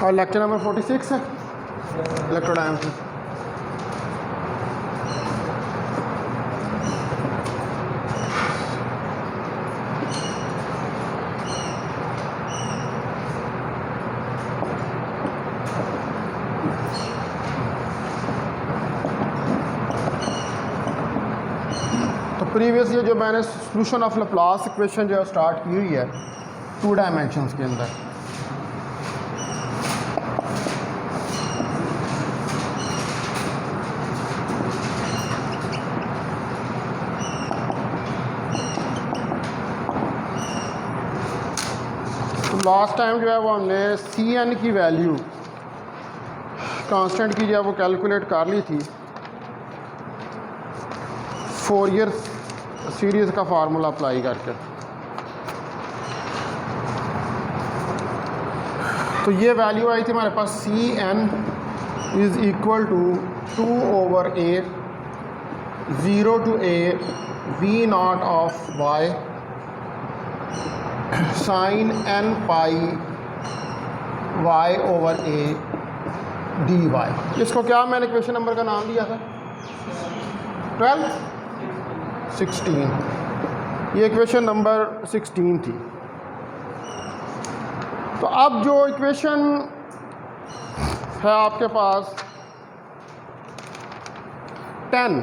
और lecture number 46 है electrodynamics. तो प्रीवियस ये जो मैंने सोल्यूशन ऑफ लैप्लास इक्वेशन जो स्टार्ट की हुई है 2 डायमेंशंस के अंदर, लास्ट टाइम जो है वो हमने सी एन की वैल्यू कांस्टेंट की जो है वो कैलकुलेट कर ली थी फोरियर सीरीज़ का फार्मूला अप्लाई करके। तो ये वैल्यू आई थी हमारे पास C N is equal to 2/a 0 to a v naught of y sine n pi y/a dy। इसको क्या मैंने इक्वेशन नंबर का नाम दिया था 12 16। ये इक्वेशन नंबर 16 थी। तो अब जो इक्वेशन है आपके पास 10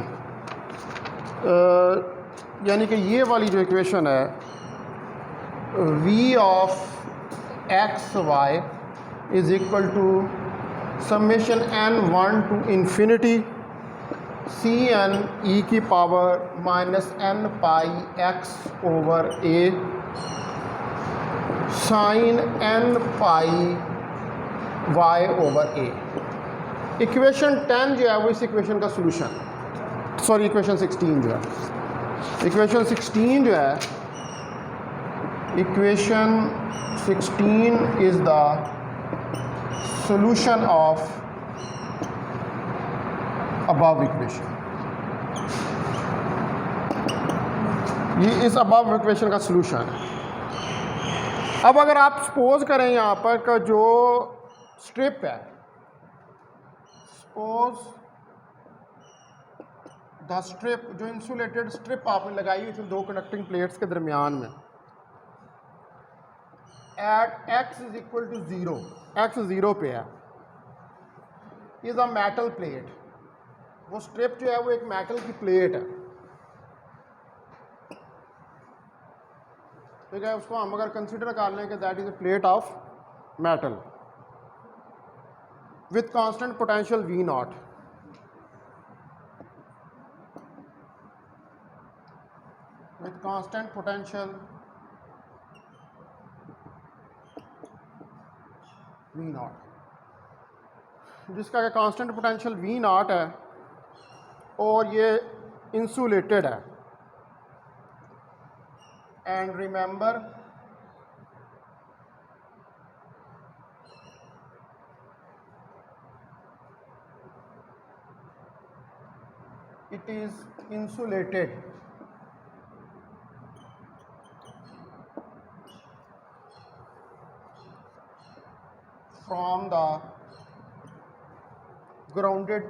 यानी कि ये वाली जो इक्वेशन है v of X Y is equal to summation n1 to infinity C N E की power minus n pi x/a sine n pi y/a। Equation 10 जो है वो इस इक्वेशन का सोल्यूशन, सॉरी इक्वेशन 16 जो है, इक्वेशन 16 जो है, equation 16 is the solution of above equation। ये इस above equation का solution है। अब अगर आप सपोज करें यहाँ पर का जो स्ट्रिप है, सपोज द स्ट्रिप, जो इंसुलेटेड स्ट्रिप आपने लगाई हुई थी दो कनेक्टिंग प्लेट्स के दरमियान में, at x is equal to 0, x 0 पे है, इज अ मेटल प्लेट। वो स्ट्रिप जो है वो एक मेटल की प्लेट है, ठीक है। उसको हम अगर कंसिडर कर लें कि that is a plate of metal with constant potential V not, with constant potential V not, जिसका कांस्टेंट पोटेंशियल V नॉट है और ये इंसुलेटेड है। And remember it is insulated from the grounded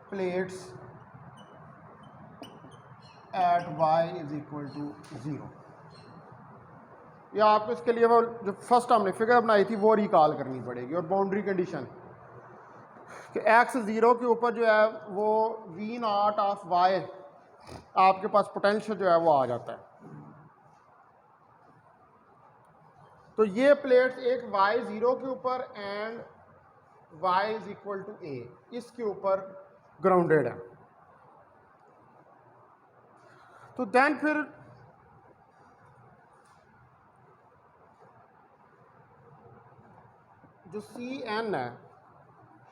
plates at y is equal to 0। या आपको इसके लिए वो जो फर्स्ट हमने फिगर बनाई थी वो रिकॉल करनी पड़ेगी, और बाउंड्री कंडीशन कि x 0 के ऊपर जो है वो v नॉट ऑफ y आपके पास पोटेंशियल जो है वो आ जाता है। तो ये प्लेट्स एक y 0 के ऊपर and y is equal to a, इसके ऊपर ग्राउंडेड है। तो देन फिर जो सी एन है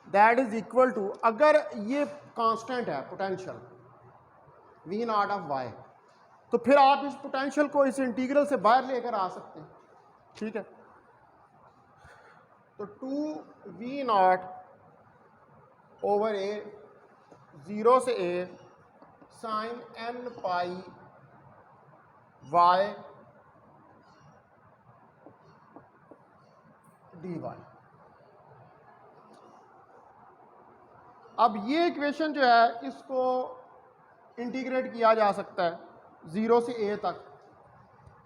दैट इज इक्वल टू, अगर ये कांस्टेंट है potential V naught of y, तो फिर आप इस पोटेंशियल को इस इंटीग्रल से बाहर लेकर आ सकते हैं, ठीक है। तो 2V नॉट ओवर a 0 से a sine n pi y dy। अब ये इक्वेशन जो है इसको इंटीग्रेट किया जा सकता है 0 से a तक।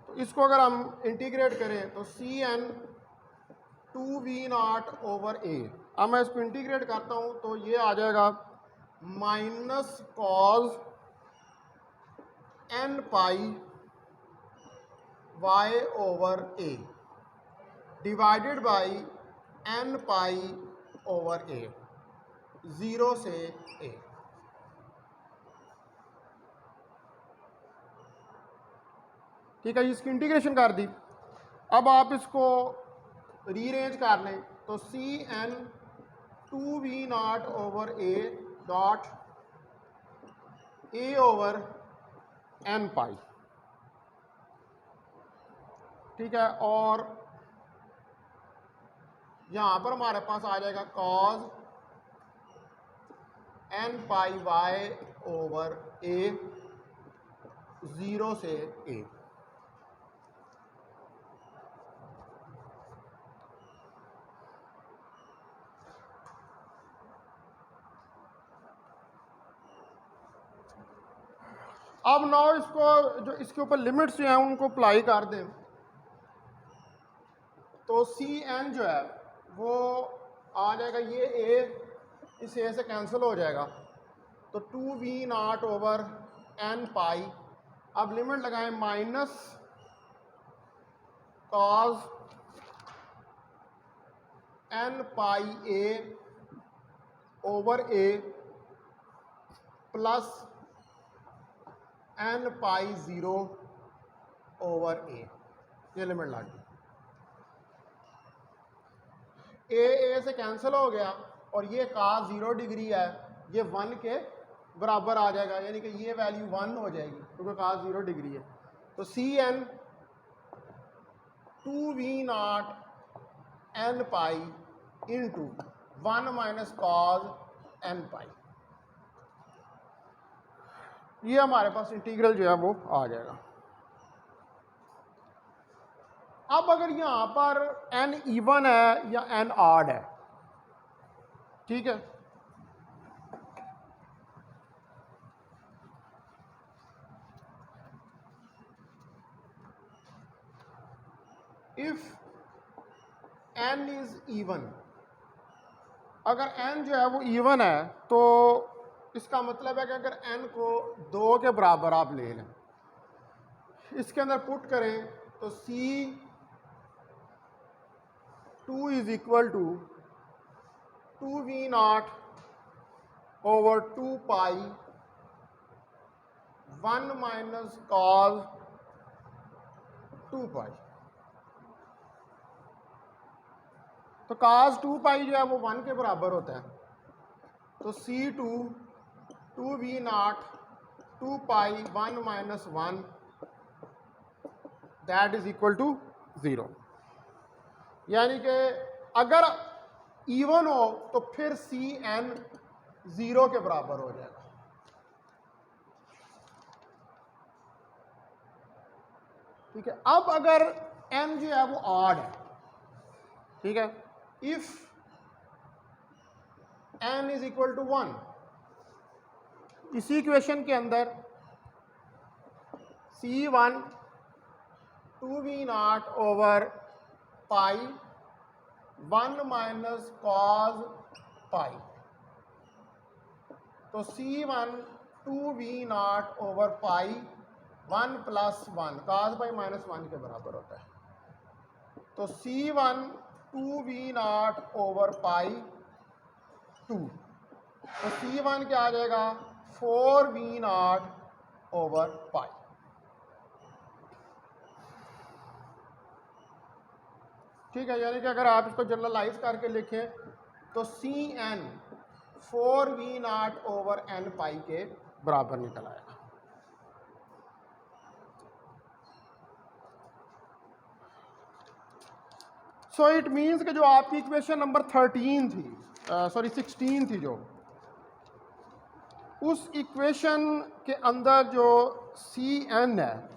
तो इसको अगर हम इंटीग्रेट करें तो cn 2v0 ओवर a। अब मैं इसको इंटीग्रेट करता हूं तो ये आ जाएगा minus cos n pi y over a divided by n pi over a, 0 से a। ठीक है, इसकी इंटीग्रेशन कर दी। अब आप इसको रीअरेंज कर लें तो cn 2v0 over a dot a over n पाई। ठीक है, और यहां पर हमारे पास आ जाएगा cos n pi y over a, 0 से a। अब नाउ इसको जो इसके ऊपर लिमिट्स जो हैं उनको अप्लाई कर दें तो सी एन जो है वो आ जाएगा, ये ए इस ए से कैंसिल हो जाएगा तो 2v0 ओवर n पाई। अब लिमिट लगाएं minus cos n pi a over a plus n pi 0 over a। ये लिमिट लग गई, ए से कैंसिल हो गया और ये cos 0 डिग्री है, ये 1 के बराबर आ जाएगा, यानी कि ये वैल्यू 1 हो जाएगी क्योंकि cos 0 डिग्री है। तो cn 2v0 n pi into 1 minus cause n पाई, ये हमारे पास इंटीग्रल जो है वो आ जाएगा। अब अगर यहां पर n इवन है या n ऑड है, ठीक है, इफ n इज इवन, अगर n जो है वो इवन है तो इसका मतलब है कि अगर n को 2 के बराबर आप ले लें, इसके अंदर पुट करें तो c2 is equal to 2v0 over 2 pi 1 minus cos 2 pi. तो cos 2 पाई जो है वो 1 के बराबर होता है, तो c2 2v0 2 pi 1 minus 1 that is equal to 0। यानी कि अगर इवन हो तो फिर cn 0 के बराबर हो जाएगा। ठीक है, अब अगर n जो है वो ऑड है, ठीक है, if n is equal to 1, इसी इक्वेशन के अंदर c1 2v0 over pi 1 minus cos pi, तो c1 2v0 over pi 1 plus 1 cos pi minus 1 के बराबर होता है। तो c1 2v0 ओवर पाई 2, तो c1 क्या आ जाएगा 4v0 ओवर पाई। ठीक है, यानी कि अगर आप इसको जनरलाइज करके लिखें तो cn 4v0 ओवर n पाई के बराबर निकल आएगा। सो इट मीन्स कि जो आपकी इक्वेशन नंबर 13 थी, सॉरी 16 थी, जो उस इक्वेशन के अंदर जो सी एन है,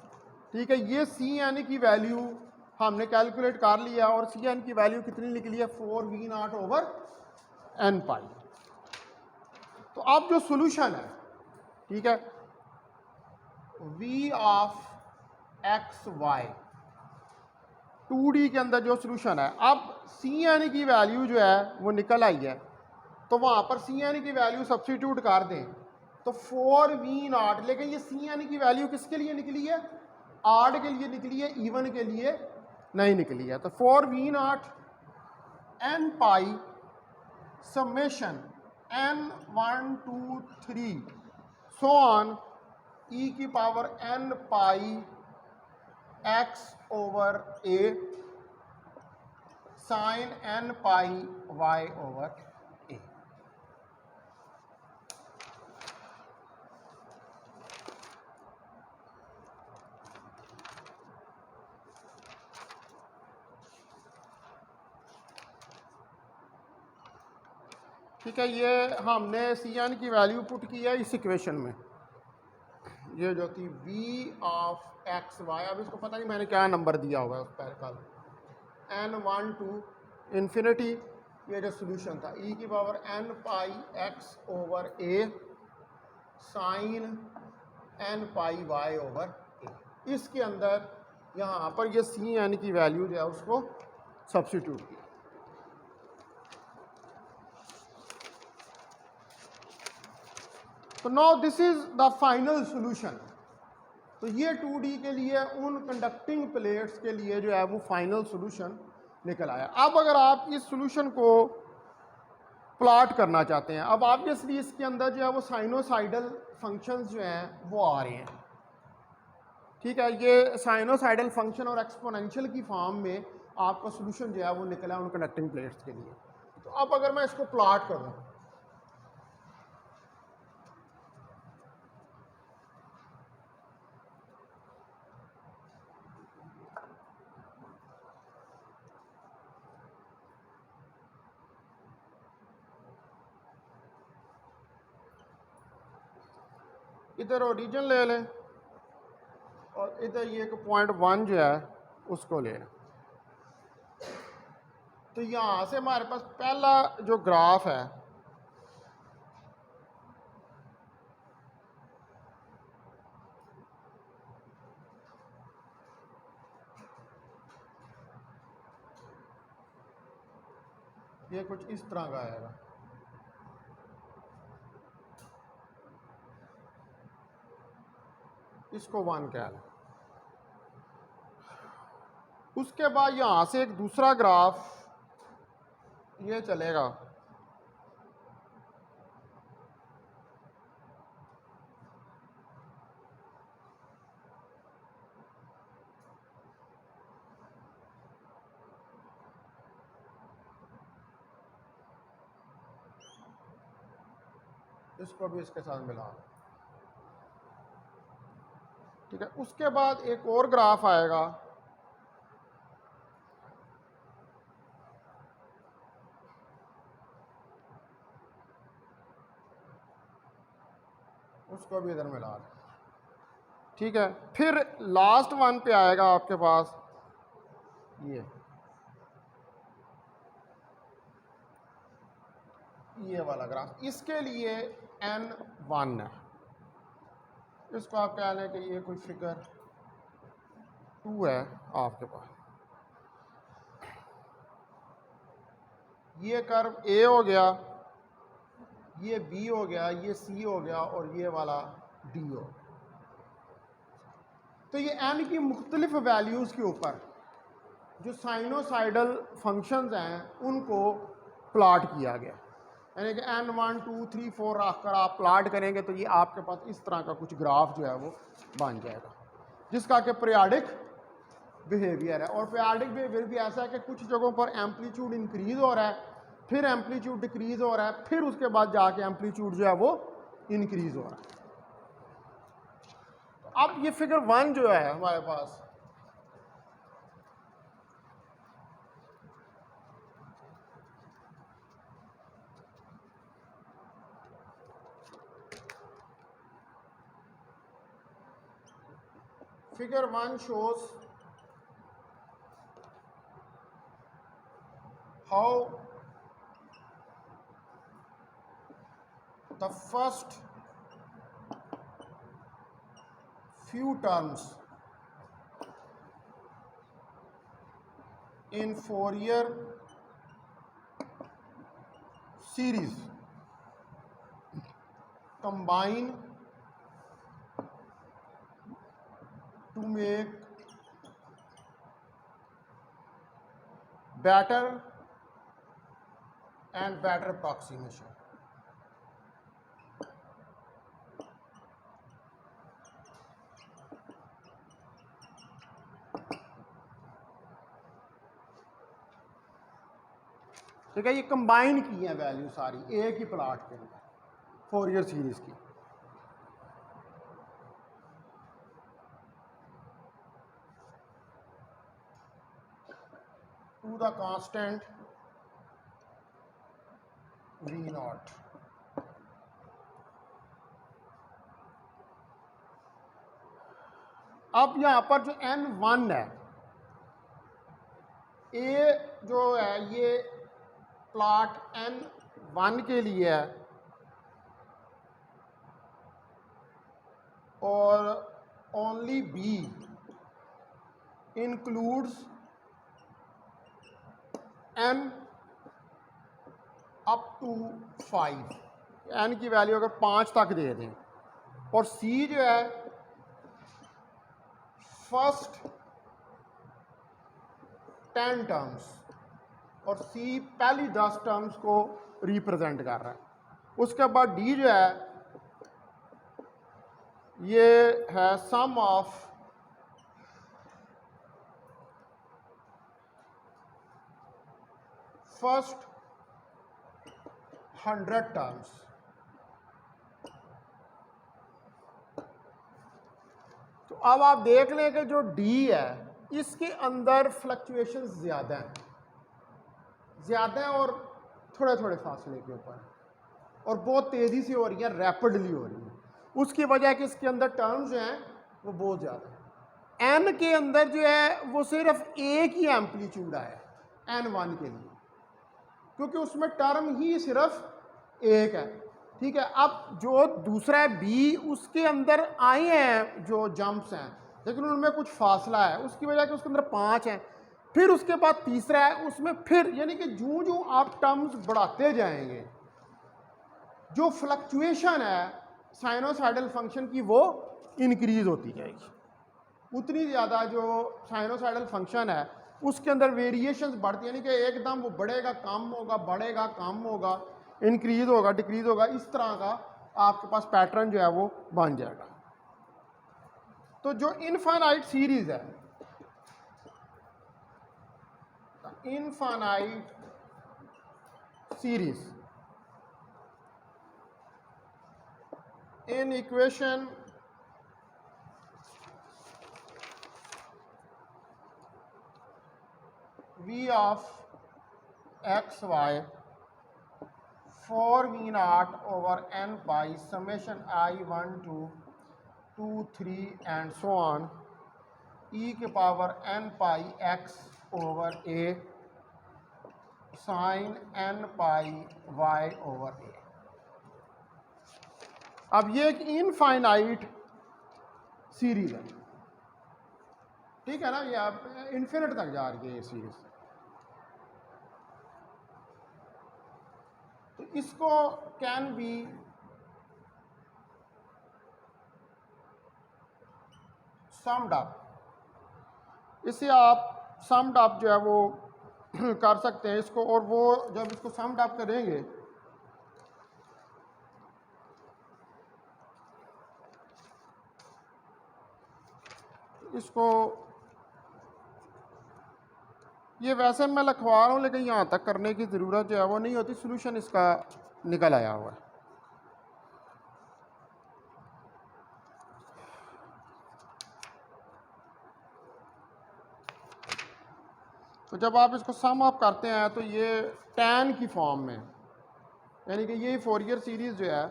ठीक है, ये सी एन की वैल्यू हमने कैलकुलेट कर लिया और सी एन की वैल्यू कितनी निकली है 4v0/n पाई। तो अब जो सोल्यूशन है, ठीक है, v of X Y 2D के अंदर जो सोल्यूशन है, अब सी एन की वैल्यू जो है वो निकल आई है, तो वहाँ पर सी एन की वैल्यू सब्स्टिट्यूट कर दें तो 4v0, लेकिन ये सी एन की वैल्यू किसके लिए निकली है, ऑड के लिए निकली है, इवन के लिए नहीं निकली है। तो 4v0/n pi summation n1 2 3 so on e⁻n pi x/a sin n pi y/a। ठीक है, ये हमने सी एन की वैल्यू पुट की है इस इक्वेशन में, ये जो थी v ऑफ एक्स वाई। अब इसको पता नहीं मैंने क्या नंबर दिया हुआ है उस पर कल, n1 टू इन्फिनिटी, ये जो सोल्यूशन था e⁻n पाई x/a sine n pi y/a। इसके अंदर यहाँ पर ये सी एन की वैल्यू जो है उसको सब्स्टिट्यूट किया। तो now this is the final solution. तो ये 2D के लिए उन कंडक्टिंग प्लेट्स के लिए जो है वो फाइनल सॉल्यूशन निकल आया। अब अगर आप इस सॉल्यूशन को प्लॉट करना चाहते हैं, अब ऑब्वियसली इसके अंदर जो है वो साइनोसाइडल फंक्शंस जो हैं वो आ रहे हैं, ठीक है। ये साइनोसाइडल फंक्शन और एक्सपोनेंशियल की फॉर्म में आपका सॉल्यूशन जो है वो निकला उन कंडक्टिंग प्लेट्स के लिए। तो अब अगर मैं इसको प्लॉट करूँ, इधर ओरिजिन ले लें और इधर ये 0.1 जो है उसको ले लें। तो यहाँ से हमारे पास पहला जो ग्राफ है ये कुछ इस तरह का आएगा। इसको 1 कह लें। उसके बाद यहाँ से एक दूसरा ग्राफ ये चलेगा, इसको भी इसके साथ मिला, ठीक है। उसके बाद एक और ग्राफ आएगा, उसको भी इधर मिला, ठीक है। फिर लास्ट वन पे आएगा आपके पास ये वाला ग्राफ, इसके लिए n1 है, इसको आप कह लें कि ये कोई फिगर 2 है आपके पास। ये कर्व A हो गया, ये B हो गया, ये C हो गया और ये वाला D हो गया। तो ये n की मुख्तलिफ वैल्यूज़ के ऊपर जो साइनोसाइडल फंक्शंस हैं उनको प्लॉट किया गया, यानी कि n1 2 3 4 रखकर आप प्लॉट करेंगे तो ये आपके पास इस तरह का कुछ ग्राफ जो है वो बन जाएगा, जिसका कि पीरियाडिक बिहेवियर है। और पीरियाडिक बिहेवियर भी ऐसा है कि कुछ जगहों पर एम्पलीट्यूड इंक्रीज हो रहा है, फिर एम्पलीट्यूड डिक्रीज हो रहा है, फिर उसके बाद जाके एम्पलीट्यूड जो है वो इंक्रीज हो रहा है। तो अब ये फिगर 1 जो है हमारे पास, figure 1 shows how the first few terms in Fourier series combine to make better and better approximation. ठीक है, ये कंबाइन की है वैल्यू सारी एक ही प्लाट के अंदर फोरियर सीरीज की। To the constant V naught. अब यहां पर जो n1 है, ए जो है ये प्लाट n1 के लिए है और only B includes n up to 5, n की वैल्यू अगर 5 तक दे दें, और सी जो है फर्स्ट 10 टर्म्स और सी पहली 10 टर्म्स को रिप्रेजेंट कर रहा है। उसके बाद डी जो है ये है सम ऑफ फर्स्ट 100 टर्म्स। तो अब आप देख लें कि जो डी है इसके अंदर फ्लक्चुएशन ज़्यादा है और थोड़े थोड़े फासले के ऊपर, और बहुत तेज़ी से हो रही है, रैपिडली हो रही है। उसकी वजह कि इसके अंदर टर्म्स जो हैं वो बहुत ज़्यादा है। एन के अंदर जो है वो सिर्फ एक ही एम्पलीट्यूड है n1 के लिए, क्योंकि उसमें टर्म ही सिर्फ एक है। ठीक है, अब जो दूसरा है बी, उसके अंदर आए हैं जो जंप्स हैं, लेकिन उनमें कुछ फासला है, उसकी वजह कि उसके अंदर 5 हैं। फिर उसके बाद तीसरा है, उसमें फिर यानी कि जूं जूं आप टर्म्स बढ़ाते जाएंगे, जो फ्लक्चुएशन है साइनोसाइडल फंक्शन की वो इंक्रीज होती जाएगी। उतनी ज़्यादा जो साइनोसाइडल फंक्शन है उसके अंदर वेरिएशंस बढ़ती, यानी कि एकदम वो बढ़ेगा कम होगा, बढ़ेगा कम होगा, इंक्रीज होगा डिक्रीज होगा, इस तरह का आपके पास पैटर्न जो है वो बन जाएगा। तो जो इनफाइनाइट सीरीज है, infinite series in equation v of x y for v naught over n pi summation I1 to 2 3 and so on e के power n pi x over a sin n pi y over a। अब ये एक infinite series है, ठीक है ना, ये आप इन्फिनिट तक जा रही है ये सीरीज। तो इसको कैन बी समड अप, इसे आप समड अप जो है वो कर सकते हैं इसको, और वो जब इसको समड अप करेंगे इसको, ये वैसे मैं लिखवा रहा हूँ लेकिन यहाँ तक करने की ज़रूरत जो है वो नहीं होती, सॉल्यूशन इसका निकल आया हुआ है। तो जब आप इसको सम अप करते हैं तो ये tan की फॉर्म में, यानी कि ये फोरियर सीरीज़ जो है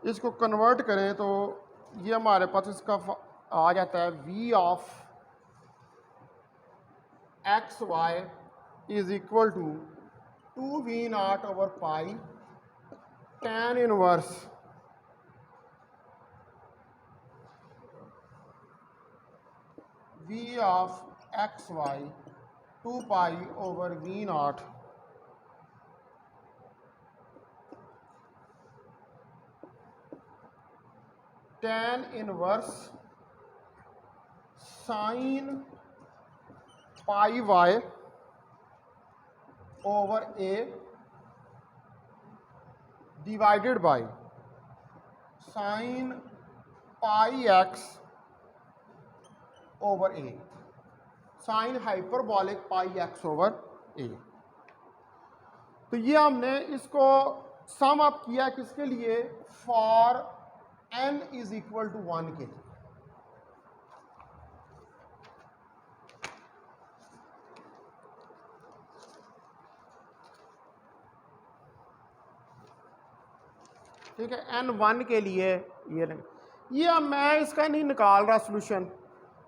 इसको कन्वर्ट करें तो ये हमारे पास इसका आ जाता है v of X Y is equal to 2v0 over pi tan inverse v of xy 2 pi over v0 tan inverse sin pi y over a divided by sin pi x over a, sin hyperbolic pi x over a। तो ये हमने इसको sum up किया किसके लिए, for n is equal to 1 के लिए। ठीक है, n1 के लिए ये अब मैं इसका नहीं निकाल रहा सोल्यूशन,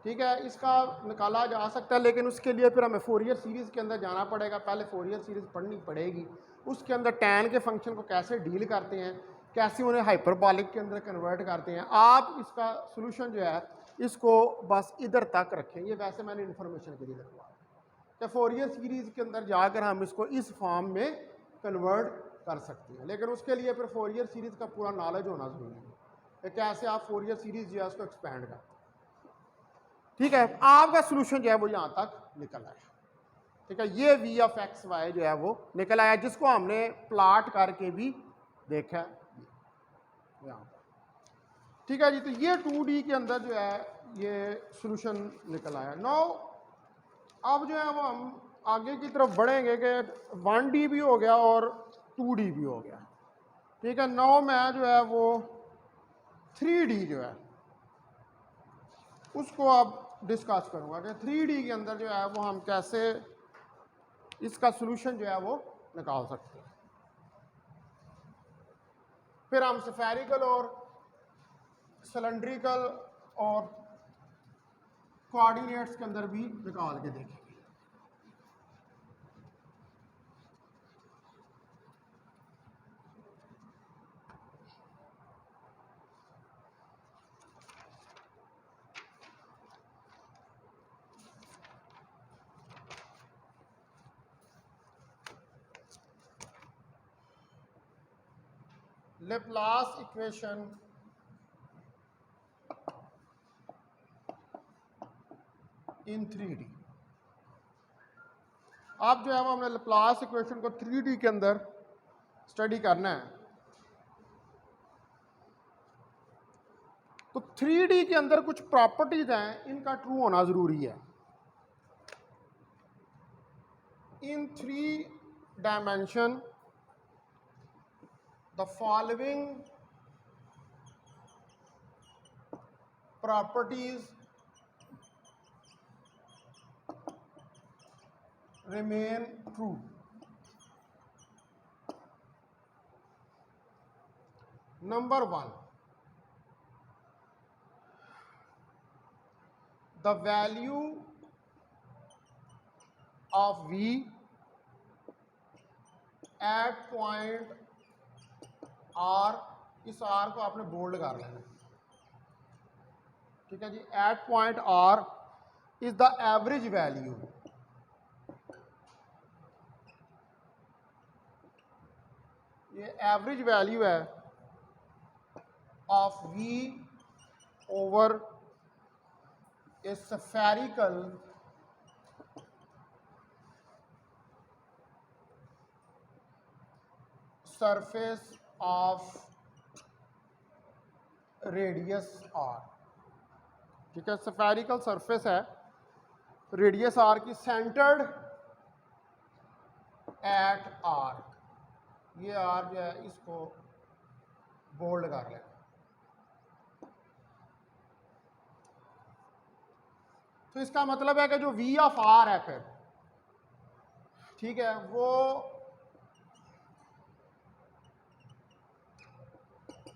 ठीक है, इसका निकाला जा सकता है, लेकिन उसके लिए फिर हमें फोरियर सीरीज़ के अंदर जाना पड़ेगा। पहले फोरियर सीरीज़ पढ़नी पड़ेगी, उसके अंदर टैन के फंक्शन को कैसे डील करते हैं, कैसे उन्हें हाइपरबॉलिक के अंदर कन्वर्ट करते हैं। आप इसका सोल्यूशन जो है इसको बस इधर तक रखें, ये वैसे मैंने इन्फॉर्मेशन के लिए लिखवा कि फोरियर सीरीज़ के अंदर जाकर हम इसको इस फॉर्म में कन्वर्ट कर सकते हैं, लेकिन उसके लिए फिर फोरियर सीरीज़ का पूरा नॉलेज होना ज़रूरी है कि कैसे आप फोरियर सीरीज़ जो है उसको एक्सपेंड करते हैं। ठीक है, आपका सोल्यूशन जो है वो यहाँ तक निकल आया। ठीक है, ये v ऑफ एक्स वाई जो है वो निकल आया, जिसको हमने प्लॉट करके भी देखा है यहाँ पर। ठीक है जी, तो ये 2D के अंदर जो है ये सोल्यूशन निकल आया। नो अब जो है वो हम आगे की तरफ बढ़ेंगे कि 1D भी हो गया और 2D भी हो गया। ठीक है, नो मैं जो है वो 3D जो है उसको अब डिस्कस करूंगा कि 3D के अंदर जो है वो हम कैसे इसका सोल्यूशन जो है वो निकाल सकते हैं। फिर हम स्फेरिकल और सिलेंड्रिकल और कोऑर्डिनेट्स के अंदर भी निकाल के देखेंगे। Laplace equation in 3D। अब जो है वो हमने Laplace इक्वेशन को 3D के अंदर स्टडी करना है। तो 3D के अंदर कुछ प्रॉपर्टीज हैं, इनका ट्रू होना जरूरी है। इन 3 dimension the following properties remain true. Number 1, the value of v at point R, इस R को आपने बोल्ड कर लेना। ठीक है जी, at point R is the average value ये एवरेज वैल्यू है of V over a spherical surface of radius R। ठीक है, स्फेरिकल सरफेस है, रेडियस R की, सेंटर्ड एट R। ये R जो है इसको बोल्ड कर लें। तो इसका मतलब है कि जो V ऑफ R है फिर, ठीक है, वो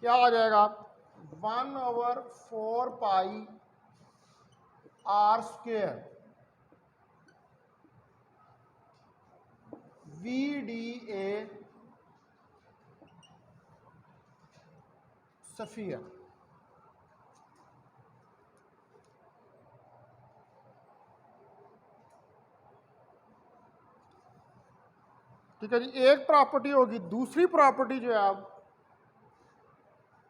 क्या हो जाएगा, 1/4 पाई R square V VD a sphere. ठीक है जी, एक प्रॉपर्टी होगी। दूसरी प्रॉपर्टी जो है अब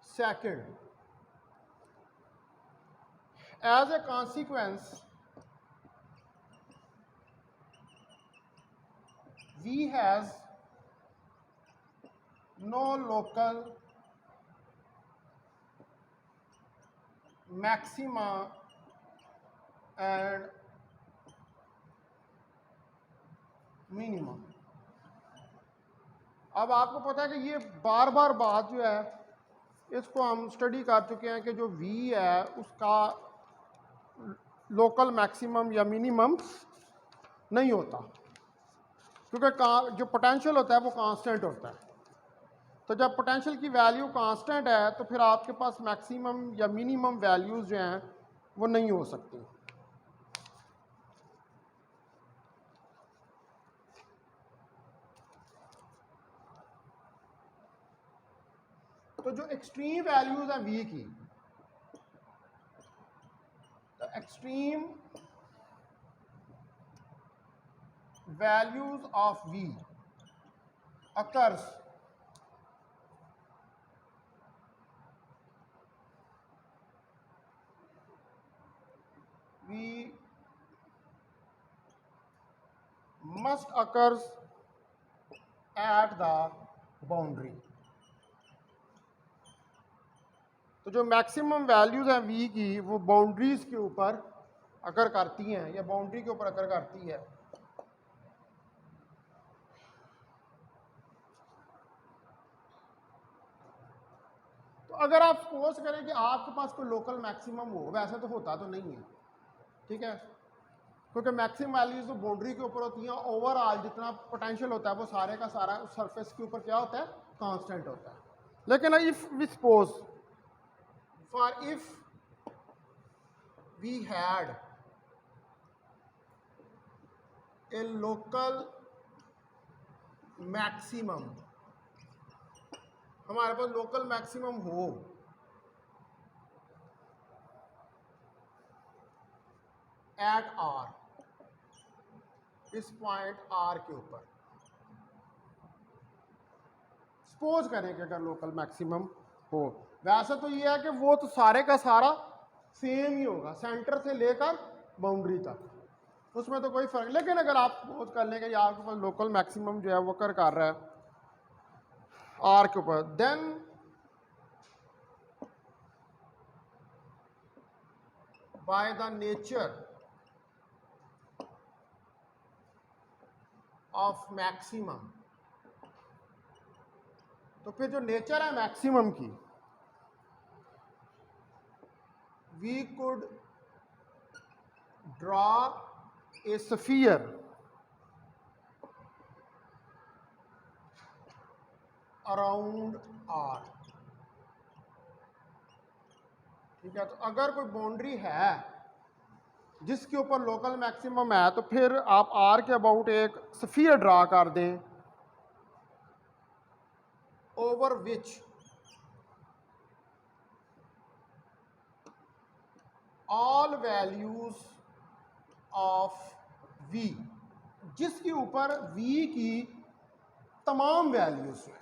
second, as a consequence V has no local maxima and minima। अब आपको पता है कि ये बार बार बात जो है इसको हम स्टडी कर चुके हैं कि जो V है उसका लोकल मैक्सिमम या मिनिमम नहीं होता, क्योंकि जो पोटेंशियल होता है वो कांस्टेंट होता है। तो जब पोटेंशियल की वैल्यू कांस्टेंट है तो फिर आपके पास मैक्सिमम या मिनिमम वैल्यूज जो हैं वो नहीं हो सकती। तो जो एक्सट्रीम वैल्यूज हैं V की, तो extreme values of V occurs V must occurs at the boundary। तो जो मैक्सिमम वैल्यूज हैं V की वो बाउंड्रीज के ऊपर अकर करती हैं या बाउंड्री के ऊपर अकर करती है। तो अगर आप सपोज करें कि आपके पास कोई लोकल मैक्सिमम हो, वैसे तो होता तो नहीं है, ठीक है, क्योंकि मैक्सिमम वैल्यूज तो बाउंड्री के ऊपर होती हैं। ओवरऑल जितना पोटेंशियल होता है वो सारे का सारा उस सरफेस के ऊपर क्या होता है, कांस्टेंट होता है। लेकिन if we suppose for if we had a local maximum, हमारे पास लोकल मैक्सिमम हो एट R, इस पॉइंट R के ऊपर, सपोज करें कि अगर लोकल मैक्सिमम हो, वैसे तो ये है कि वो तो सारे का सारा सेम ही होगा, सेंटर से लेकर बाउंड्री तक, उसमें तो कोई फर्क। लेकिन अगर आप सपोज कर लेंगे आपके पास लोकल मैक्सिमम जो है वो कर रहा है R के ऊपर, then by the nature of maximum, तो फिर जो नेचर है मैक्सिमम की, we could draw a sphere around R। ठीक है, तो अगर कोई बाउंड्री है जिसके ऊपर लोकल मैक्सिमम है तो फिर आप R के अबाउट एक स्फीयर ड्रा कर दें, over which all values of V, जिसके ऊपर V की तमाम वैल्यूज हैं।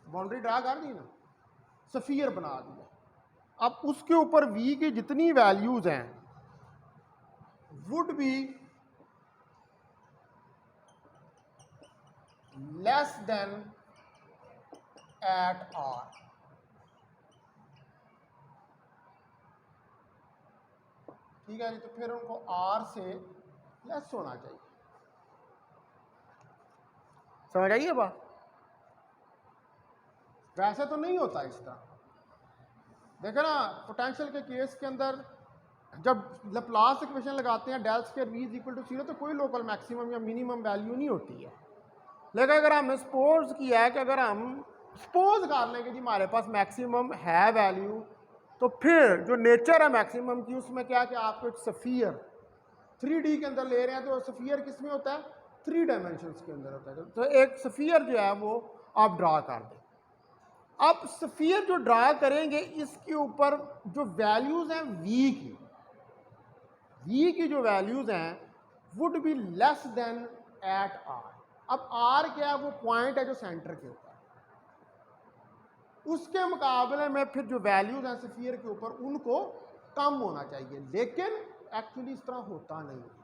बाउंड्री ड्रा कर दी ना, स्फीयर बना दिया, अब उसके ऊपर V की जितनी वैल्यूज हैं would be less than at R। ठीक है जी, तो फिर उनको R से लेस होना चाहिए। समझ आइए बात? वैसे तो नहीं होता इस तरह। देखो ना, पोटेंशियल के केस के अंदर जब लैप्लास इक्वेशन लगाते हैं del square v is equal to 0, तो कोई लोकल मैक्सिमम या मिनिमम वैल्यू नहीं होती है। लेकिन अगर हमने सपोज किया है कि अगर हम सपोज कर लें कि जी हमारे पास मैक्सिमम है वैल्यू, तो फिर जो नेचर है मैक्सिमम की उसमें क्या है कि आपको एक स्फीयर 3D के अंदर ले रहे हैं, तो स्फीयर किस में होता है, 3 डायमेंशंस के अंदर होता है। तो एक स्फीयर जो है वो आप ड्रा कर दें। अब स्फीयर जो ड्रा करेंगे इसके ऊपर जो वैल्यूज हैं वी की जो वैल्यूज हैं would be less than at R. अब आर क्या है, वो पॉइंट है जो सेंटर के ऊपर, उसके मुकाबले में फिर जो वैल्यूज हैं स्फीयर के ऊपर उनको कम होना चाहिए, लेकिन एक्चुअली इस तरह होता नहीं है।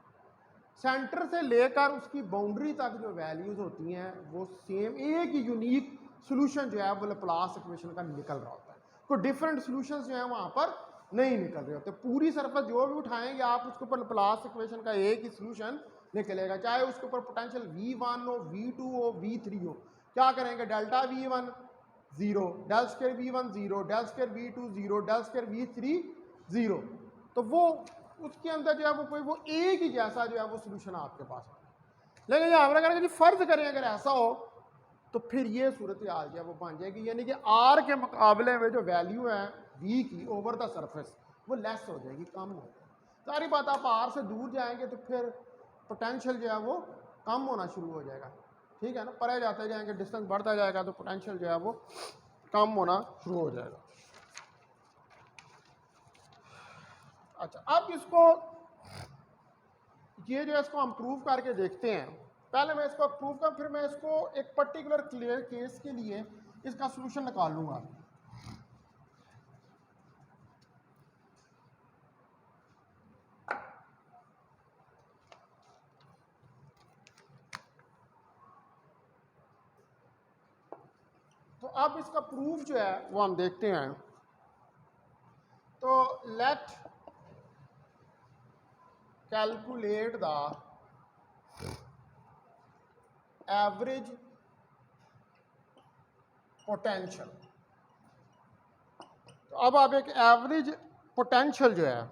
सेंटर से लेकर उसकी बाउंड्री तक जो वैल्यूज होती हैं वो सेम, एक ही यूनिक सोल्यूशन जो है वो लैप्लास इक्वेशन का निकल रहा होता है। कोई डिफरेंट सोल्यूशंस जो है वहाँ पर नहीं निकल रहे होते। पूरी सरफेस जो भी उठाएंगे आप उसके ऊपर लैप्लास इक्वेशन का एक ही सोल्यूशन निकलेगा, चाहे उसके ऊपर पोटेंशियल V1 हो, V2 हो, V3 हो। क्या करेंगे, delta V1 0, del square V1 0, del square V2 0, del square V3 0, तो वो उसके अंदर जो है वो कोई वो एक ही जैसा जो है वो सोल्यूशन आपके पास आता है। लेकिन यहाँ पर अगर फर्ज करें अगर ऐसा हो तो फिर ये सूरत हाल जो है वो बन जाएगी, यानी कि आर के मुकाबले में जो वैल्यू है वी की ओवर द सरफेस वो लेस हो जाएगी, कम हो जाएगी। सारी बात आप आर से दूर जाएंगे तो फिर पोटेंशियल जो है वो कम होना शुरू हो जाएगा, ठीक है ना। परे जाते जाएंगे, डिस्टेंस बढ़ता जाएगा तो पोटेंशियल जो है वो कम होना शुरू हो जाएगा। अच्छा, अब इसको ये जो है इसको हम प्रूव करके देखते हैं। पहले मैं इसको प्रूव कर, फिर मैं इसको एक पर्टिकुलर क्लियर केस के लिए इसका सॉल्यूशन निकालूंगा। तो अब इसका प्रूफ जो है वो हम देखते हैं। तो let calculate the average potential. तो अब आप एक एवरेज पोटेंशियल जो है,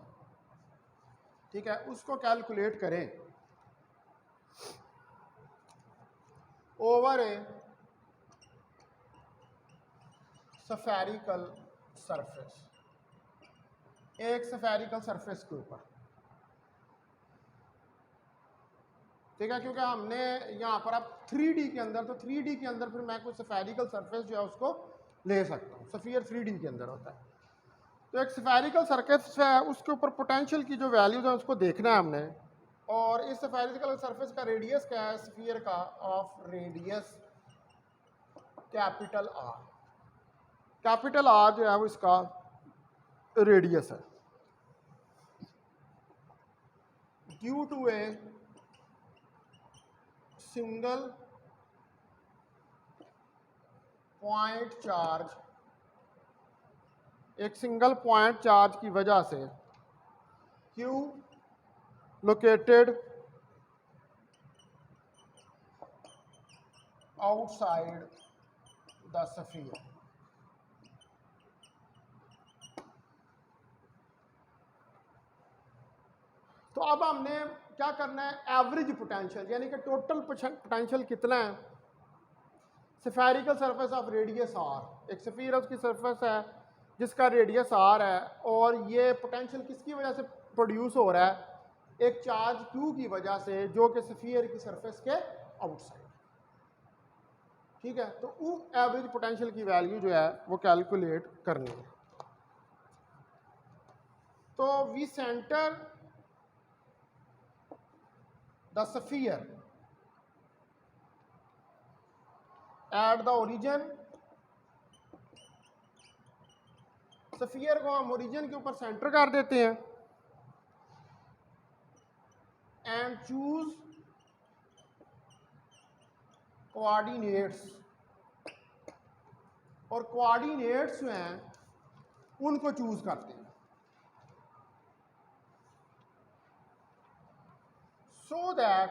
ठीक है, उसको कैलकुलेट करें ओवर ए स्फेरिकल सरफेस, एक स्फेरिकल सरफेस के ऊपर, ठीक है। क्योंकि हमने यहाँ पर अब 3D के अंदर, तो 3D के अंदर फिर मैं कोई स्फेरिकल सरफेस जो है उसको ले सकता हूँ। स्फीयर 3D के अंदर होता है। तो एक स्फेरिकल सरफेस है, उसके ऊपर पोटेंशियल की जो वैल्यूज है उसको देखना है हमने। और इस स्फेरिकल सरफेस का रेडियस क्या है स्फीयर का, of radius capital R. Capital R जो है वो इसका रेडियस है। Due to a single point charge, एक सिंगल पॉइंट चार्ज की वजह से Q located outside the sphere. तो अब हमने क्या करना है, एवरेज पोटेंशियल यानी कि टोटल पोटेंशियल कितना है spherical surface of radius R. एक स्फीयर उसकी सरफेस है जिसका रेडियस आर है, और ये पोटेंशियल किसकी वजह से प्रोड्यूस हो रहा है, एक चार्ज Q की वजह से जो कि स्फीयर की सरफेस के आउटसाइड, ठीक है। तो वो एवरेज पोटेंशियल की वैल्यू जो है वो कैलकुलेट करनी है। तो we centre the sphere at the origin. Sphere को हम ओरिजिन के ऊपर सेंटर कर देते हैं। एंड चूज कोऑर्डिनेट्स, और कोऑर्डिनेट्स जो हैं उनको चूज करते हैं so that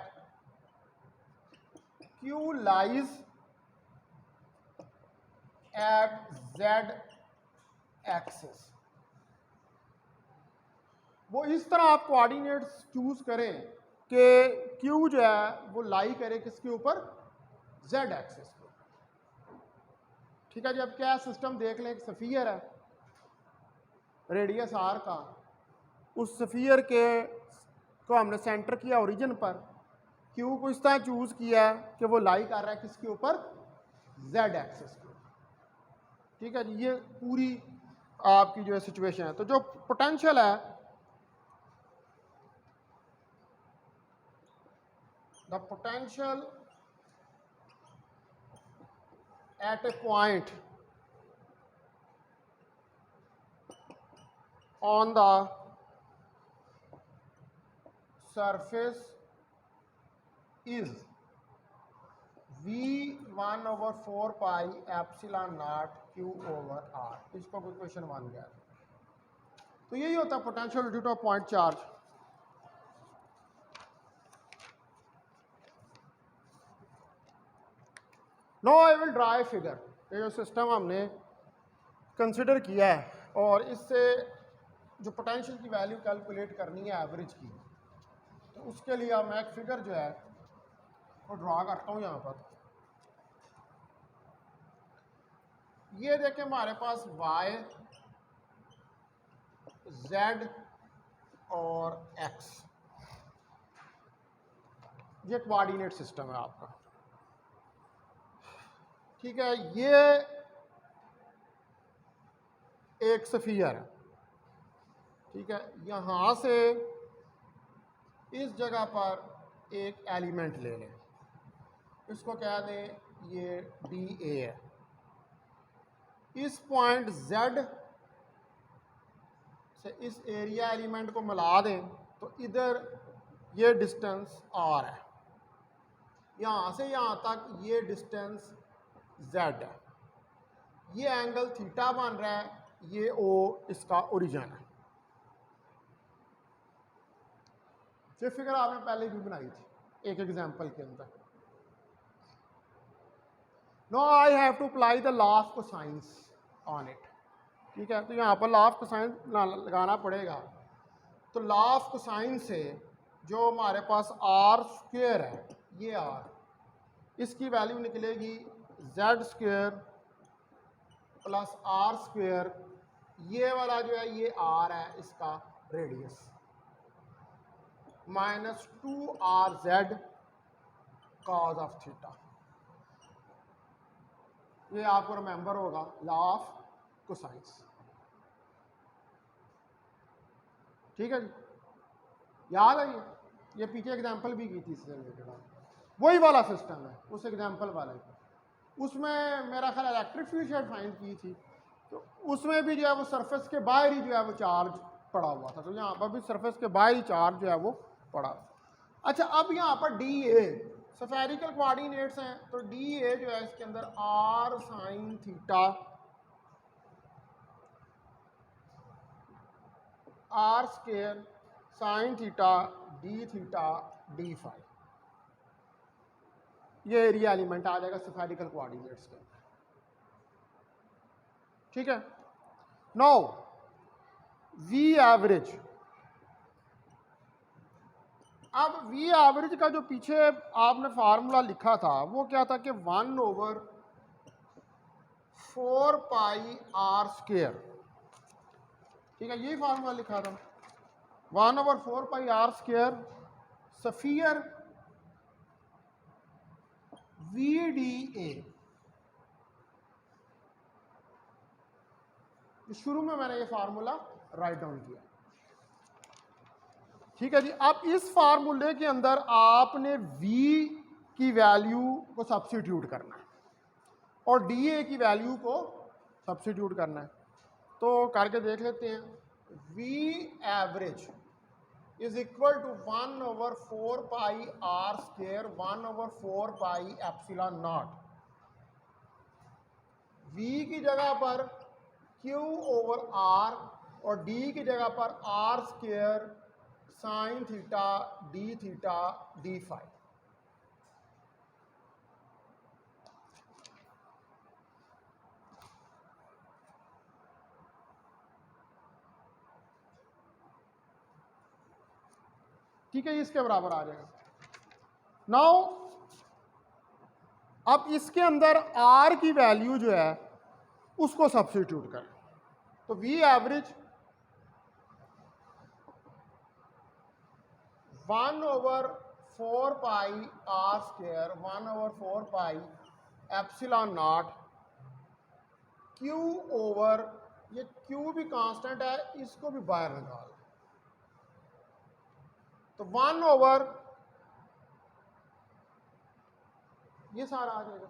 Q lies at Z axis. वो इस तरह आप कोऑर्डिनेट्स चूज करें कि Q जो है वो लाई करे किसके ऊपर, Z एक्सिस के ऊपर, ठीक है जी। अब क्या सिस्टम देख लें, एक स्फीयर है रेडियस R का, उस स्फीयर के को हमने सेंटर किया ओरिजिन पर, क्यू को इस तरह चूज किया है कि वो लाई कर रहा है किसके ऊपर, जेड एक्सेस के ऊपर। ठीक है जी, ये पूरी आपकी जो है सिचुएशन है। तो जो पोटेंशियल है, the potential at A point on the surface is V1 over 4 pi epsilon naught Q over R। इसको कोई क्वेश्चन मान गया। तो यही होता है potential due to point charge. Now I will draw a figure. ये जो सिस्टम हमने कंसिडर किया है और इससे जो पोटेंशियल की वैल्यू कैलकुलेट करनी है एवरेज की, तो उसके लिए अब मैं एक फिगर जो है वो ड्रा करता हूँ यहाँ पर। ये देखें हमारे पास y, z और x, ये कोऑर्डिनेट सिस्टम है आपका। ठीक है, ये एक स्फीयर है। ठीक है, यहाँ से इस जगह पर एक एलिमेंट ले लें, इसको कह दें ये डी ए है। इस पॉइंट Z से इस एरिया एलिमेंट को मिला दें तो इधर ये डिस्टेंस R है, यहाँ से यहाँ तक ये डिस्टेंस Z है, ये एंगल थीटा बन रहा है, ये O इसका ओरिजिन है। ये फिगर आपने पहले भी बनाई थी एक एग्जांपल के अंदर। Now I have to apply the law of cosines on it. ठीक है, तो यहाँ पर लॉ ऑफ कोसाइंस लगाना पड़ेगा। तो लॉ ऑफ कोसाइंस से जो हमारे पास आर स्क्वेयर है, ये आर, इसकी वैल्यू निकलेगी Z square plus R square. ये वाला जो है ये आर है, इसका radius, minus 2RZ cos of theta. ये आपको रिमेंबर होगा लॉ ऑफ कोसाइंस। ठीक है जी, याद है ये पीछे एग्जांपल भी की थी इससे रिलेटेड, वही वाला सिस्टम है उस एग्जांपल वाले का। उसमें मेरा ख्याल इलेक्ट्रिक फील्ड शायद फाइंड की थी, तो उसमें भी जो है वो सरफेस के बाहर ही जो है वो चार्ज पड़ा हुआ था। तो यहाँ पर भी सरफेस के बाहर ही चार्ज जो है वो पड़ा। अच्छा, अब यहाँ पर डी ए स्फेरिकल कोऑर्डिनेट्स हैं, तो डी ए जो है इसके अंदर R sine theta, R square sine theta D theta D phi, ये एरिया एलिमेंट आ जाएगा स्फेरिकल कोऑर्डिनेट्स के अंदर। ठीक है, नाउ वी एवरेज। अब वी एवरेज का जो पीछे आपने फार्मूला लिखा था वो क्या था कि 1/4 पाई आर स्क्वेयर। ठीक है, यही फार्मूला लिखा था, 1/4 pi R square sphere V D A. शुरू में मैंने ये फार्मूला राइट डाउन किया। ठीक है जी, अब इस फार्मूले के अंदर आपने v की वैल्यू को सब्स्टिट्यूट करना है और dA की वैल्यू को सब्स्टिट्यूट करना है। तो करके देख लेते हैं। v average is equal to 1/4 pi R square 1/4 pi epsilon naught. v की जगह पर q ओवर r और d की जगह पर R square sine theta D phi. ठीक है, इसके बराबर आ जाएगा। नाउ अब इसके अंदर आर की वैल्यू जो है उसको सब्स्टिट्यूट करें, तो V average 1/4 4 pi R square 1/4 pi epsilon naught Q over, ये क्यू भी कांस्टेंट है, इसको भी बाहर निकाल, तो 1 ओवर ये सारा आ जाएगा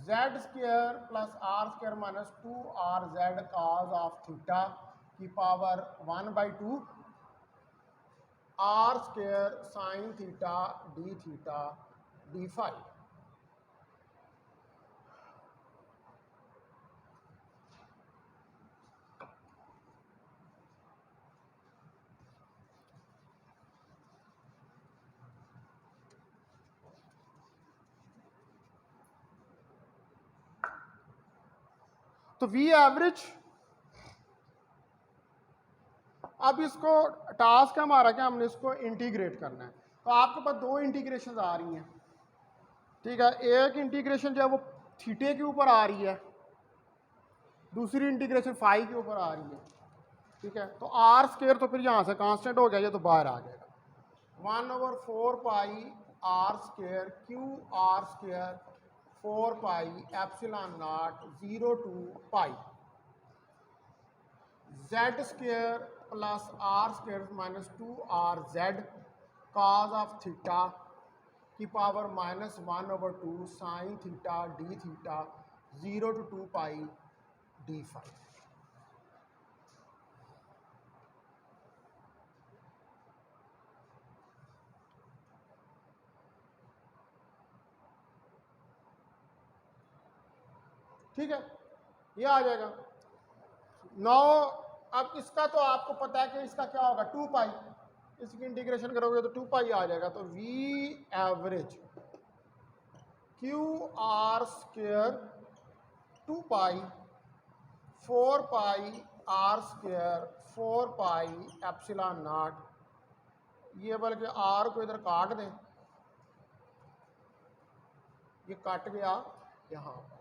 Z square plus R square minus 2 RZ cos of theta की power 1/2 R square sine theta D phi. तो वी एवरेज, अब इसको टास्क है हमारा क्या, हमने इसको इंटीग्रेट करना है। तो आपके पास दो इंटीग्रेशन आ रही हैं, ठीक है। एक इंटीग्रेशन जो है वो थीटे के ऊपर आ रही है, दूसरी इंटीग्रेशन फाई के ऊपर आ रही है, ठीक है। तो आर स्क्वायर तो फिर यहाँ से कांस्टेंट हो गया, ये तो बाहर आ जाएगा 1/4 pi R square Q R square 4 pi epsilon naught 0 to pi Z square plus R square minus 2RZ cos of theta की power -1/2 sine theta D theta 0 to 2 pi D phi. ठीक है, ये आ जाएगा 9। अब इसका तो आपको पता है कि इसका क्या होगा 2 पाई, इसकी इंटीग्रेशन करोगे तो 2 पाई आ जाएगा। तो V average Q R square 2 pi 4 pi R square 4 pi epsilon naught, ये बल्कि आर को इधर काट दें, ये कट गया यहाँ पर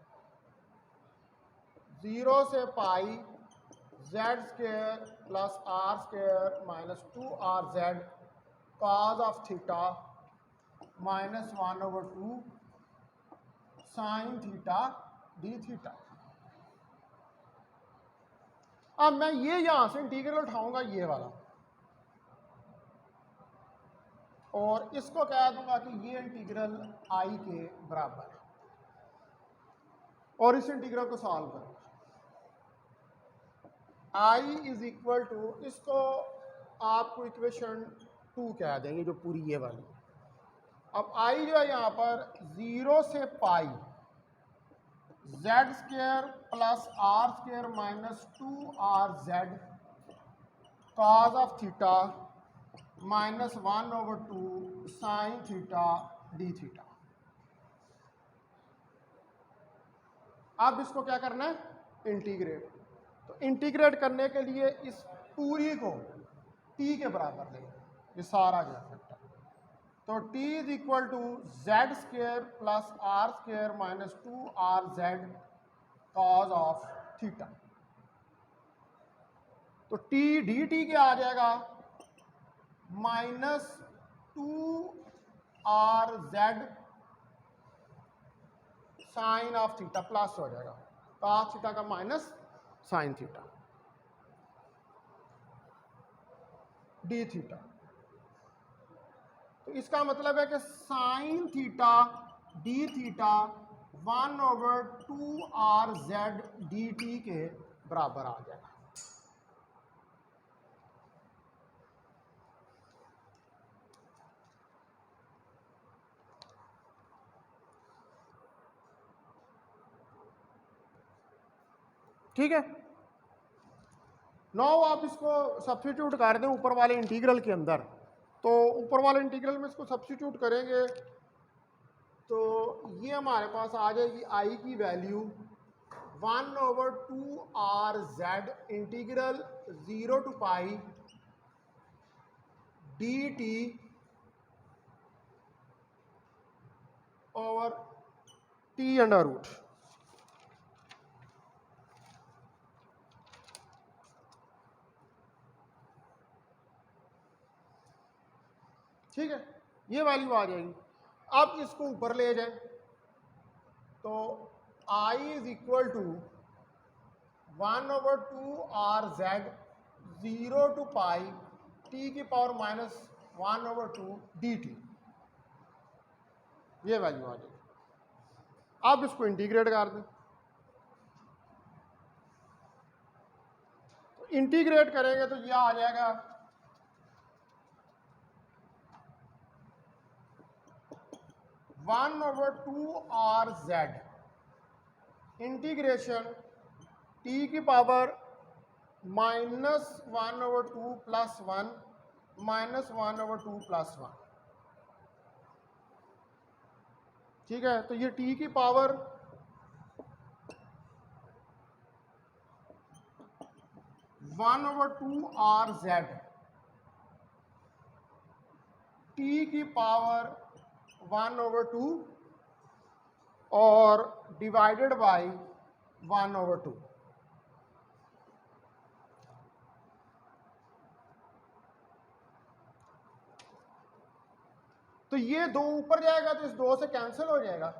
0 से pi Z square plus R square minus 2RZ cos of theta -1/2 sine theta D theta. अब मैं ये यहां से इंटीग्रल उठाऊंगा ये वाला, और इसको कह दूंगा कि ये इंटीग्रल आई के बराबर है, और इस इंटीग्रल को सॉल्व करूंगा। आई इज इक्वल टू, इसको आपको इक्वेशन 2 कह देंगे जो पूरी ये वाली। अब आई जो है यहाँ पर 0 से pi Z square plus R square minus 2RZ cos of theta -1/2 sine theta D theta. अब इसको क्या करना है इंटीग्रेट, तो इंटीग्रेट करने के लिए इस पूरी को t के बराबर लेंगे, ये सारा जो है। तो t is equal to Z square plus R square minus 2RZ cos of theta. तो t dt क्या आ जाएगा -2RZ sign of theta plus हो जाएगा cos थीटा का minus sign theta D theta. तो इसका मतलब है कि sign theta D theta 1/2RZ dt के बराबर आ जाएगा। ठीक है, नो आप इसको सब्स्टिट्यूट कर दें ऊपर वाले इंटीग्रल के अंदर, तो ऊपर वाले इंटीग्रल में इसको सब्स्टिट्यूट करेंगे तो ये हमारे पास आ जाएगी आई की value 1/2RZ integral 0 to pi dt over t under root. ठीक है, ये वैल्यू आ जाएगी। अब इसको ऊपर ले जाए तो I is equal to 1/2 RZ 0 to pi T की पावर माइनस 1/2 dt, ये वैल्यू आ जाएगी। अब इसको इंटीग्रेट कर दें, तो इंटीग्रेट करेंगे तो यह आ जाएगा 1/2 RZ इंटीग्रेशन टी की पावर -1/2 प्लस 1 -1/2 प्लस 1, ठीक है। तो ये टी की पावर 1/2 RZ टी की पावर 1/2 और डिवाइडेड बाय 1/2। तो ये 2 ऊपर जाएगा तो इस 2 से कैंसिल हो जाएगा।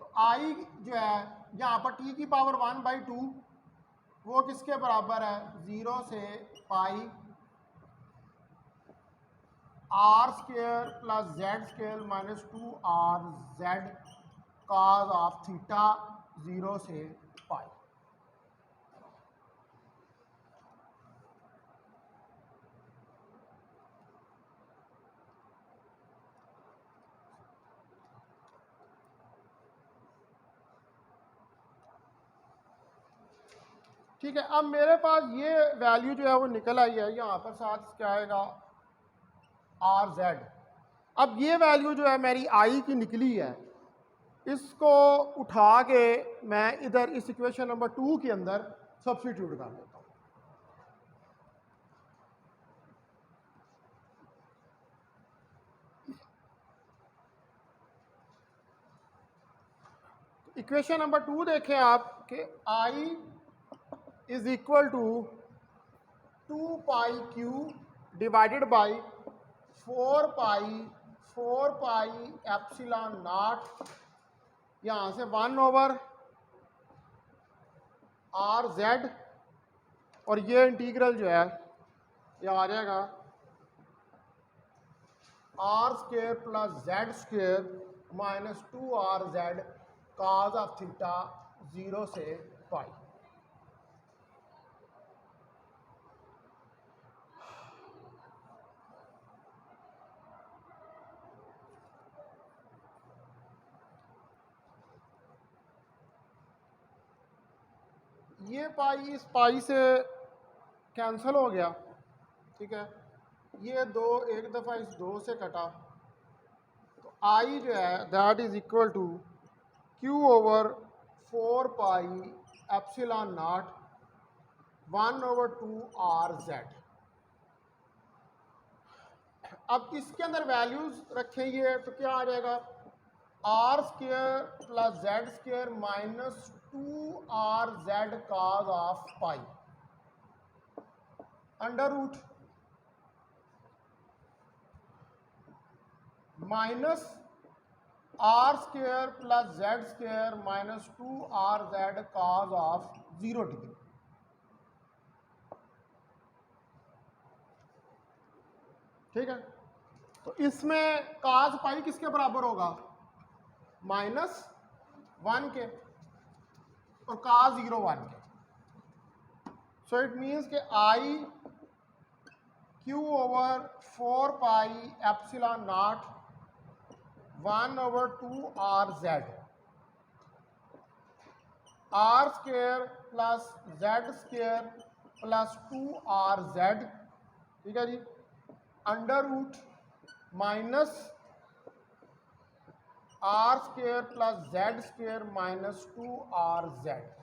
तो आई जो है यहाँ पर टी की पावर 1/2 वो किसके बराबर है, 0 से pi R square plus Z square minus 2 R Z cos of theta 0 से पाई। ठीक है, अब मेरे पास ये वैल्यू जो है वो निकल आई है, यहाँ पर साथ क्या आएगा आर जेड। अब ये वैल्यू जो है मेरी आई की निकली है, इसको उठा के मैं इधर इस इक्वेशन नंबर 2 के अंदर सब्स्टिट्यूट कर देता हूँ। इक्वेशन नंबर 2 देखें आप कि I is equal to 2 pi Q divided by 4 pi epsilon naught, यहाँ से 1/RZ और ये इंटीग्रल जो है ये आ जाएगा R square plus Z square minus 2RZ cos of theta 0 से पाई। ये पाई इस पाई से कैंसिल हो गया, ठीक है। ये 2 एक दफ़ा इस 2 से कटा, तो आई जो है that is equal to Q over 4 pi epsilon naught 1/2 RZ। अब इसके अंदर वैल्यूज रखेंगे तो क्या आ जाएगा, R square plus Z square minus 2RZ cos of pi under root minus R square plus Z square minus 2RZ cos of 0 degree. ठीक है, तो इसमें काज पाई किसके बराबर होगा, -1 के और काज 0 1 के। सो इट मीन्स के I Q over 4 pi epsilon naught 1/2 RZ R square plus Z square plus 2RZ, ठीक है जी, under root minus R square plus Z square minus 2RZ।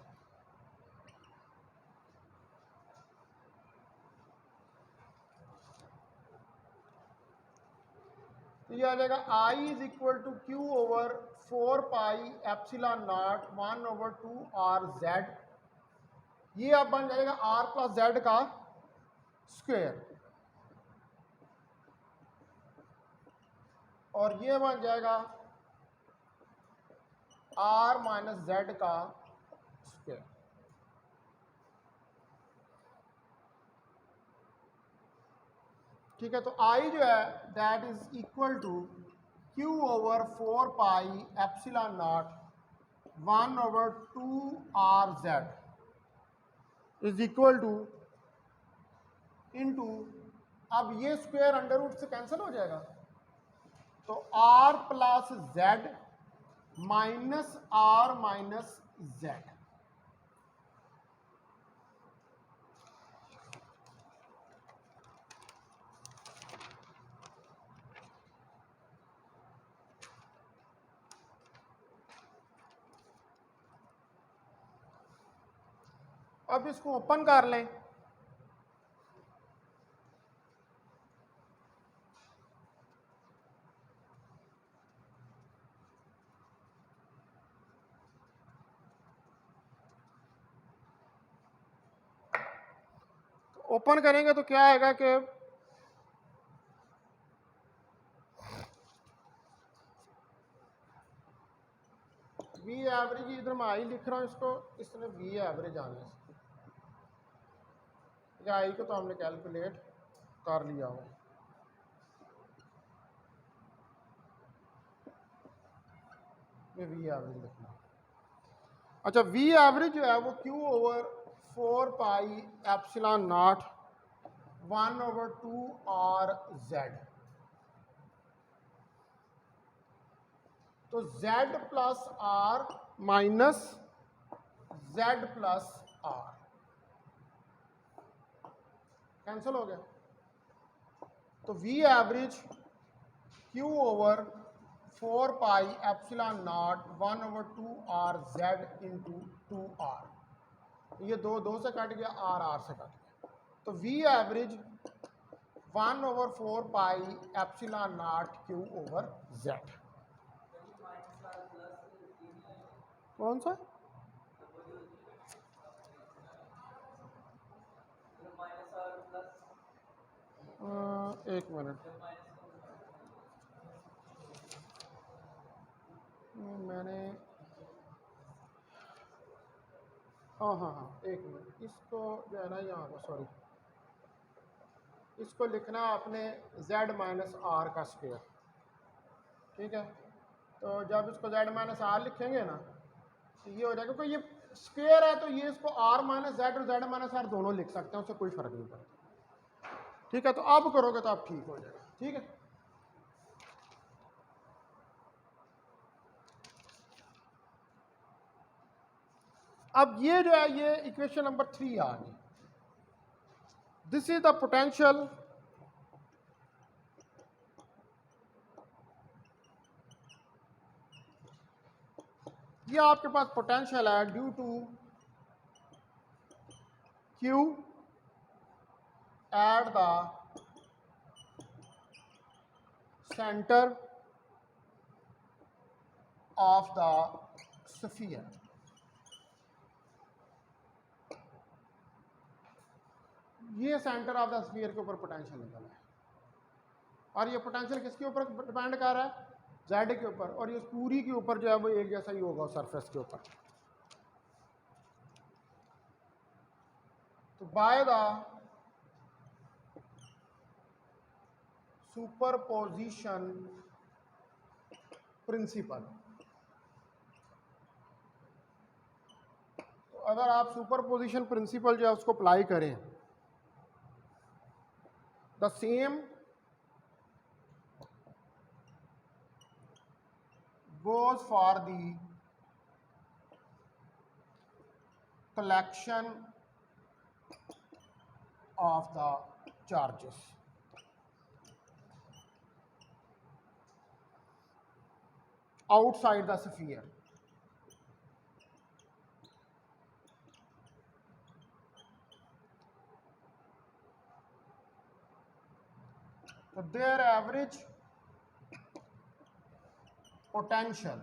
तो ये आ जाएगा I is equal to Q over 4 pi epsilon naught 1/2 RZ। ये अब बन जाएगा आर प्लस जेड का स्क्वेयर और ये बन जाएगा r माइनस जेड का स्क्वायर। ठीक है, तो I जो है that is equal to Q over 4 pi epsilon naught 1 over 2 R Z is equal to into, अब ये स्क्वायर अंडर रूट से कैंसिल हो जाएगा, तो r plus Z minus r minus Z. अब इसको ओपन कर लें, ओपन करेंगे तो क्या आएगा कि वी एवरेज, इधर मैं आई लिख रहा हूं इसको, इसने वी एवरेज आने से, आई को तो हमने कैलकुलेट कर लिया हो, ये वी एवरेज लिखना। अच्छा, वी एवरेज जो है वो Q over 4 pi epsilon naught 1 over 2 R Z, तो z plus R minus z plus R cancel हो गया, तो V average Q over 4 pi epsilon naught 1 over 2 R Z into 2 R, ये दो से कट गया, आर से कट गया, तो V average 1 over 4 pi epsilon naught Q over Z. कौन सा? एक मिनट, मैंने हाँ, एक मिनट, इसको जो है ना यहाँ पर, सॉरी, इसको लिखना आपने z माइनस आर का स्क्वायर। ठीक है, तो जब इसको z माइनस आर लिखेंगे ना तो ये हो जाएगा, क्योंकि ये स्क्वायर है तो ये इसको r माइनस जेड और z माइनस आर दोनों लिख सकते हैं, उससे कोई फर्क नहीं पड़ता। ठीक है, तो अब करोगे तो आप ठीक हो जाएगा। ठीक है, अब ये जो है ये इक्वेशन नंबर 3 आ गई। दिस इज द पोटेंशियल ये आपके पास पोटेंशियल है due to Q at the centre of the sphere. ये सेंटर ऑफ द स्फीयर के ऊपर पोटेंशियल निकला है, और ये पोटेंशियल किसके ऊपर डिपेंड कर रहा है? जेड के ऊपर, और ये पूरी के ऊपर जो है वो एक जैसा ही होगा सरफेस के ऊपर। तो बाय द सुपरपोजिशन प्रिंसिपल, तो अगर आप सुपरपोजिशन प्रिंसिपल जो है उसको अप्लाई करें, the same goes for the collection of the charges. Outside the sphere. So their average potential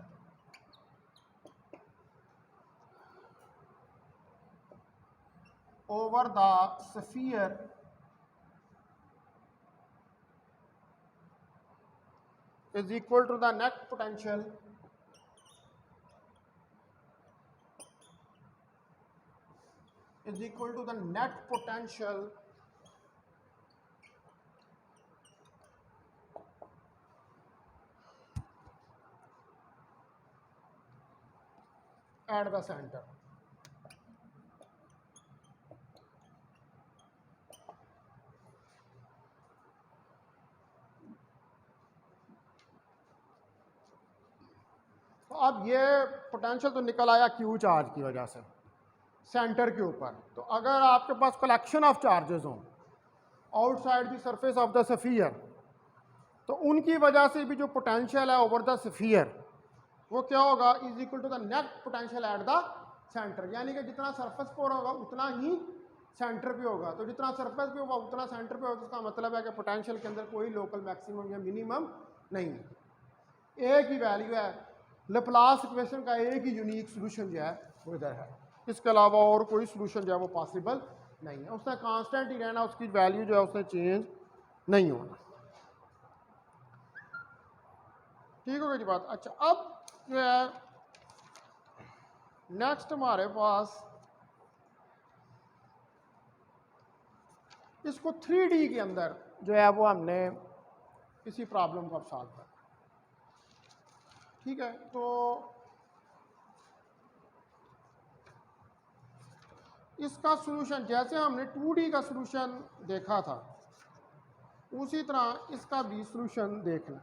over the sphere is equal to the net potential at the center. तो अब ये potential तो निकल आया क्यू चार्ज की वजह से centre के ऊपर। तो अगर आपके पास कलेक्शन ऑफ चार्जेस हों outside the surface of the sphere, तो उनकी वजह से भी जो पोटेंशियल है ओवर द स्फीयर वो क्या होगा, is equal to the net potential at the centre. यानी कि जितना सरफेस पर होगा उतना ही सेंटर पे होगा। तो जितना सरफेस पे होगा उतना सेंटर पे होगा, तो इसका मतलब है कि पोटेंशियल के अंदर कोई लोकल मैक्सिमम या मिनिमम नहीं है, एक ही वैल्यू है। लेप्लास इक्वेशन का एक ही यूनिक सोल्यूशन जो है वो इधर है, इसके अलावा और कोई सोल्यूशन जो है वो पॉसिबल नहीं है। उसने कांस्टेंट ही रहना, उसकी वैल्यू जो है उसने चेंज नहीं होना। ठीक हो गई जी बात। अच्छा, अब जो है नेक्स्ट हमारे पास इसको 3D के अंदर जो है वो हमने किसी प्रॉब्लम को अब सॉल्व करना। ठीक है, तो इसका सॉल्यूशन जैसे हमने 2D का सॉल्यूशन देखा था उसी तरह इसका भी सॉल्यूशन देखना।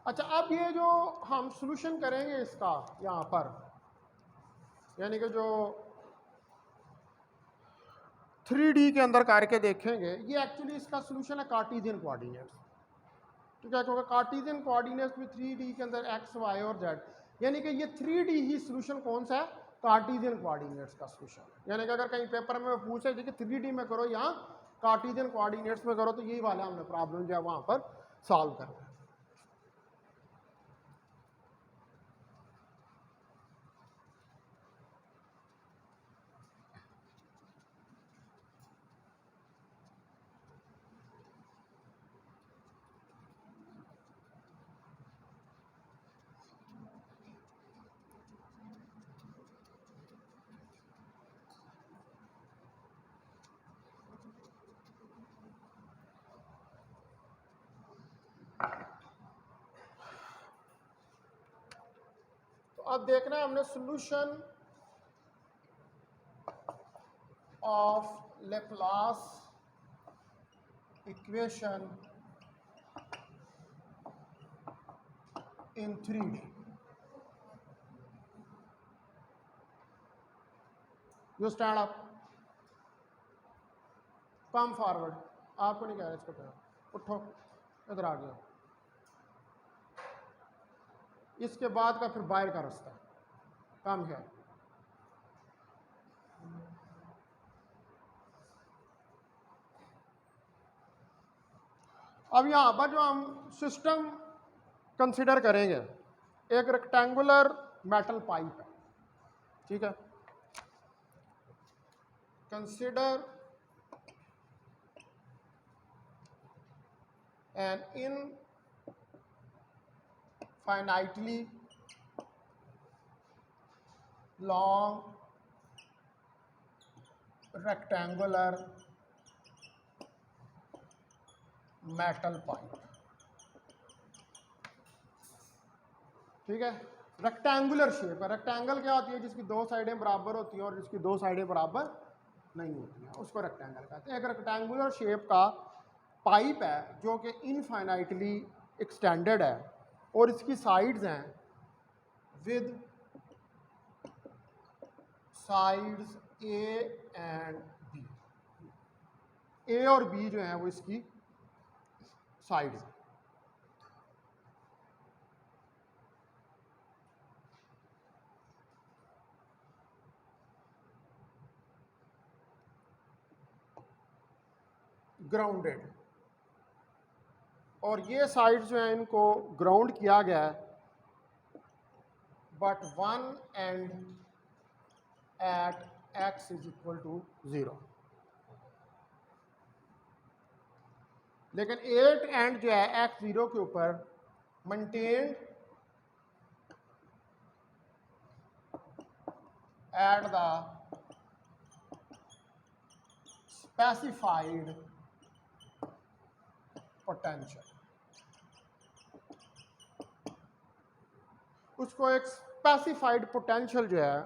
अच्छा, अब ये जो हम सॉल्यूशन करेंगे इसका यहाँ पर, यानी कि जो 3D के अंदर करके देखेंगे, ये एक्चुअली इसका सॉल्यूशन है कार्टेशियन कोऑर्डिनेट्स। ठीक है, क्योंकि कार्टेशियन कोऑर्डिनेट्स में 3D के अंदर एक्स वाई और जेड, यानी कि ये 3D ही सॉल्यूशन कौन सा है, कार्टेशियन कोऑर्डिनेट्स का सॉल्यूशन। यानी कि अगर कहीं पेपर में पूछे कि 3D में करो या कार्टेशियन कोऑर्डिनेट्स में करो, तो यही वाला हमने प्रॉब्लम जो है वहाँ पर सॉल्व करना है। अब देखना है हमने solution of Laplace equation in 3D। You stand up, come forward, आपको नहीं कह रहे इसको करो, उठो, इधर आ गया। इसके बाद का फिर बाहर का रास्ता कम है। अब यहाँ पर जो हम सिस्टम कंसिडर करेंगे, एक रेक्टेंगुलर मेटल पाइप है। ठीक है, consider N infinitely long rectangular metal pipe. ठीक है, रेक्टेंगुलर शेप है। रेक्टेंगल क्या होती है, जिसकी दो साइडें बराबर होती हैं और जिसकी दो साइडें बराबर नहीं होती हैं, उसको रेक्टेंगल कहते हैं। एक रेक्टेंगुलर शेप का पाइप है जो कि इनफाइनाइटली एक्सटेंडेड है और इसकी साइड्स हैं with sides A and B. A और बी जो हैं वो इसकी साइड्स हैं। ग्राउंडेड, और ये साइड जो है इनको ग्राउंड किया गया है, but one end at x is equal to 0। लेकिन 8 एंड जो है x 0 के ऊपर maintained at the specified potential. उसको एक स्पेसिफाइड पोटेंशियल जो है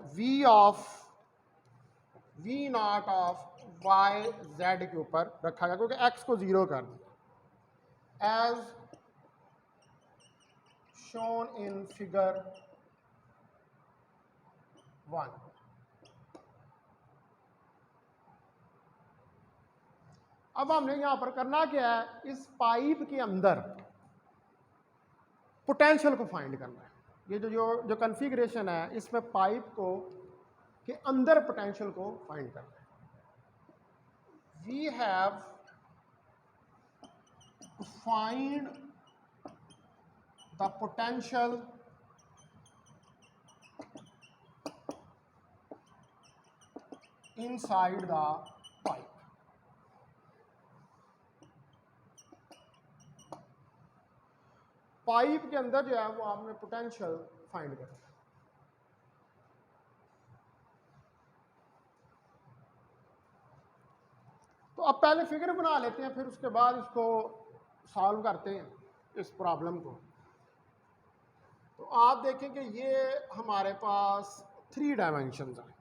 v naught of y z के ऊपर रखा गया, क्योंकि x को 0 कर दिया, एज शोन इन फिगर 1। अब हमने यहां पर करना क्या है, इस पाइप के अंदर पोटेंशियल को फाइंड करना है। ये जो कॉन्फ़िगरेशन है, इसमें पाइप को के अंदर पोटेंशियल को फाइंड करना है। We have to find the potential inside the pipe. Pipe के अंदर जो है वो आपने पोटेंशियल फाइंड करना है। तो अब पहले फिगर बना लेते हैं, फिर उसके बाद इसको सॉल्व करते हैं इस प्रॉब्लम को। तो आप देखें कि ये हमारे पास 3 डायमेंशंस हैं,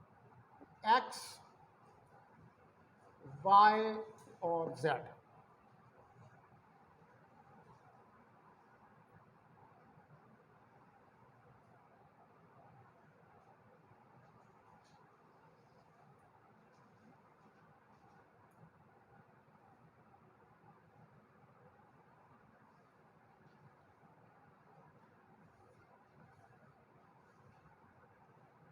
x, y और z।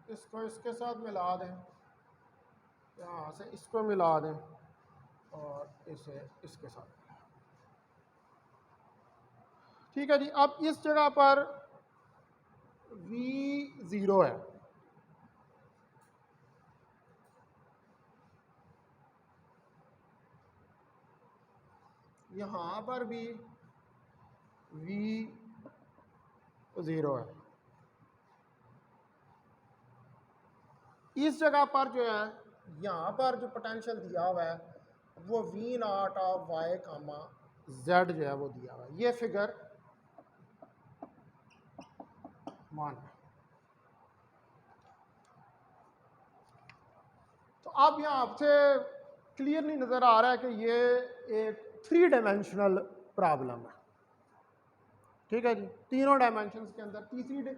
इसको इसके साथ मिला दें, यहाँ से इसको मिला दें और इसे इसके साथ। ठीक है जी। अब इस जगह पर v 0 है, यहाँ पर भी v 0 है। इस जगह पर जो है, यहाँ पर जो पोटेंशियल दिया हुआ है वो v naught of y comma z जो है वो दिया हुआ है। ये फिगर 1। तो अब यहाँ आपसे क्लियरली नज़र आ रहा है कि ये एक 3 डायमेंशनल प्रॉब्लम है। ठीक है जी, तीनों डायमेंशंस के अंदर तीसरी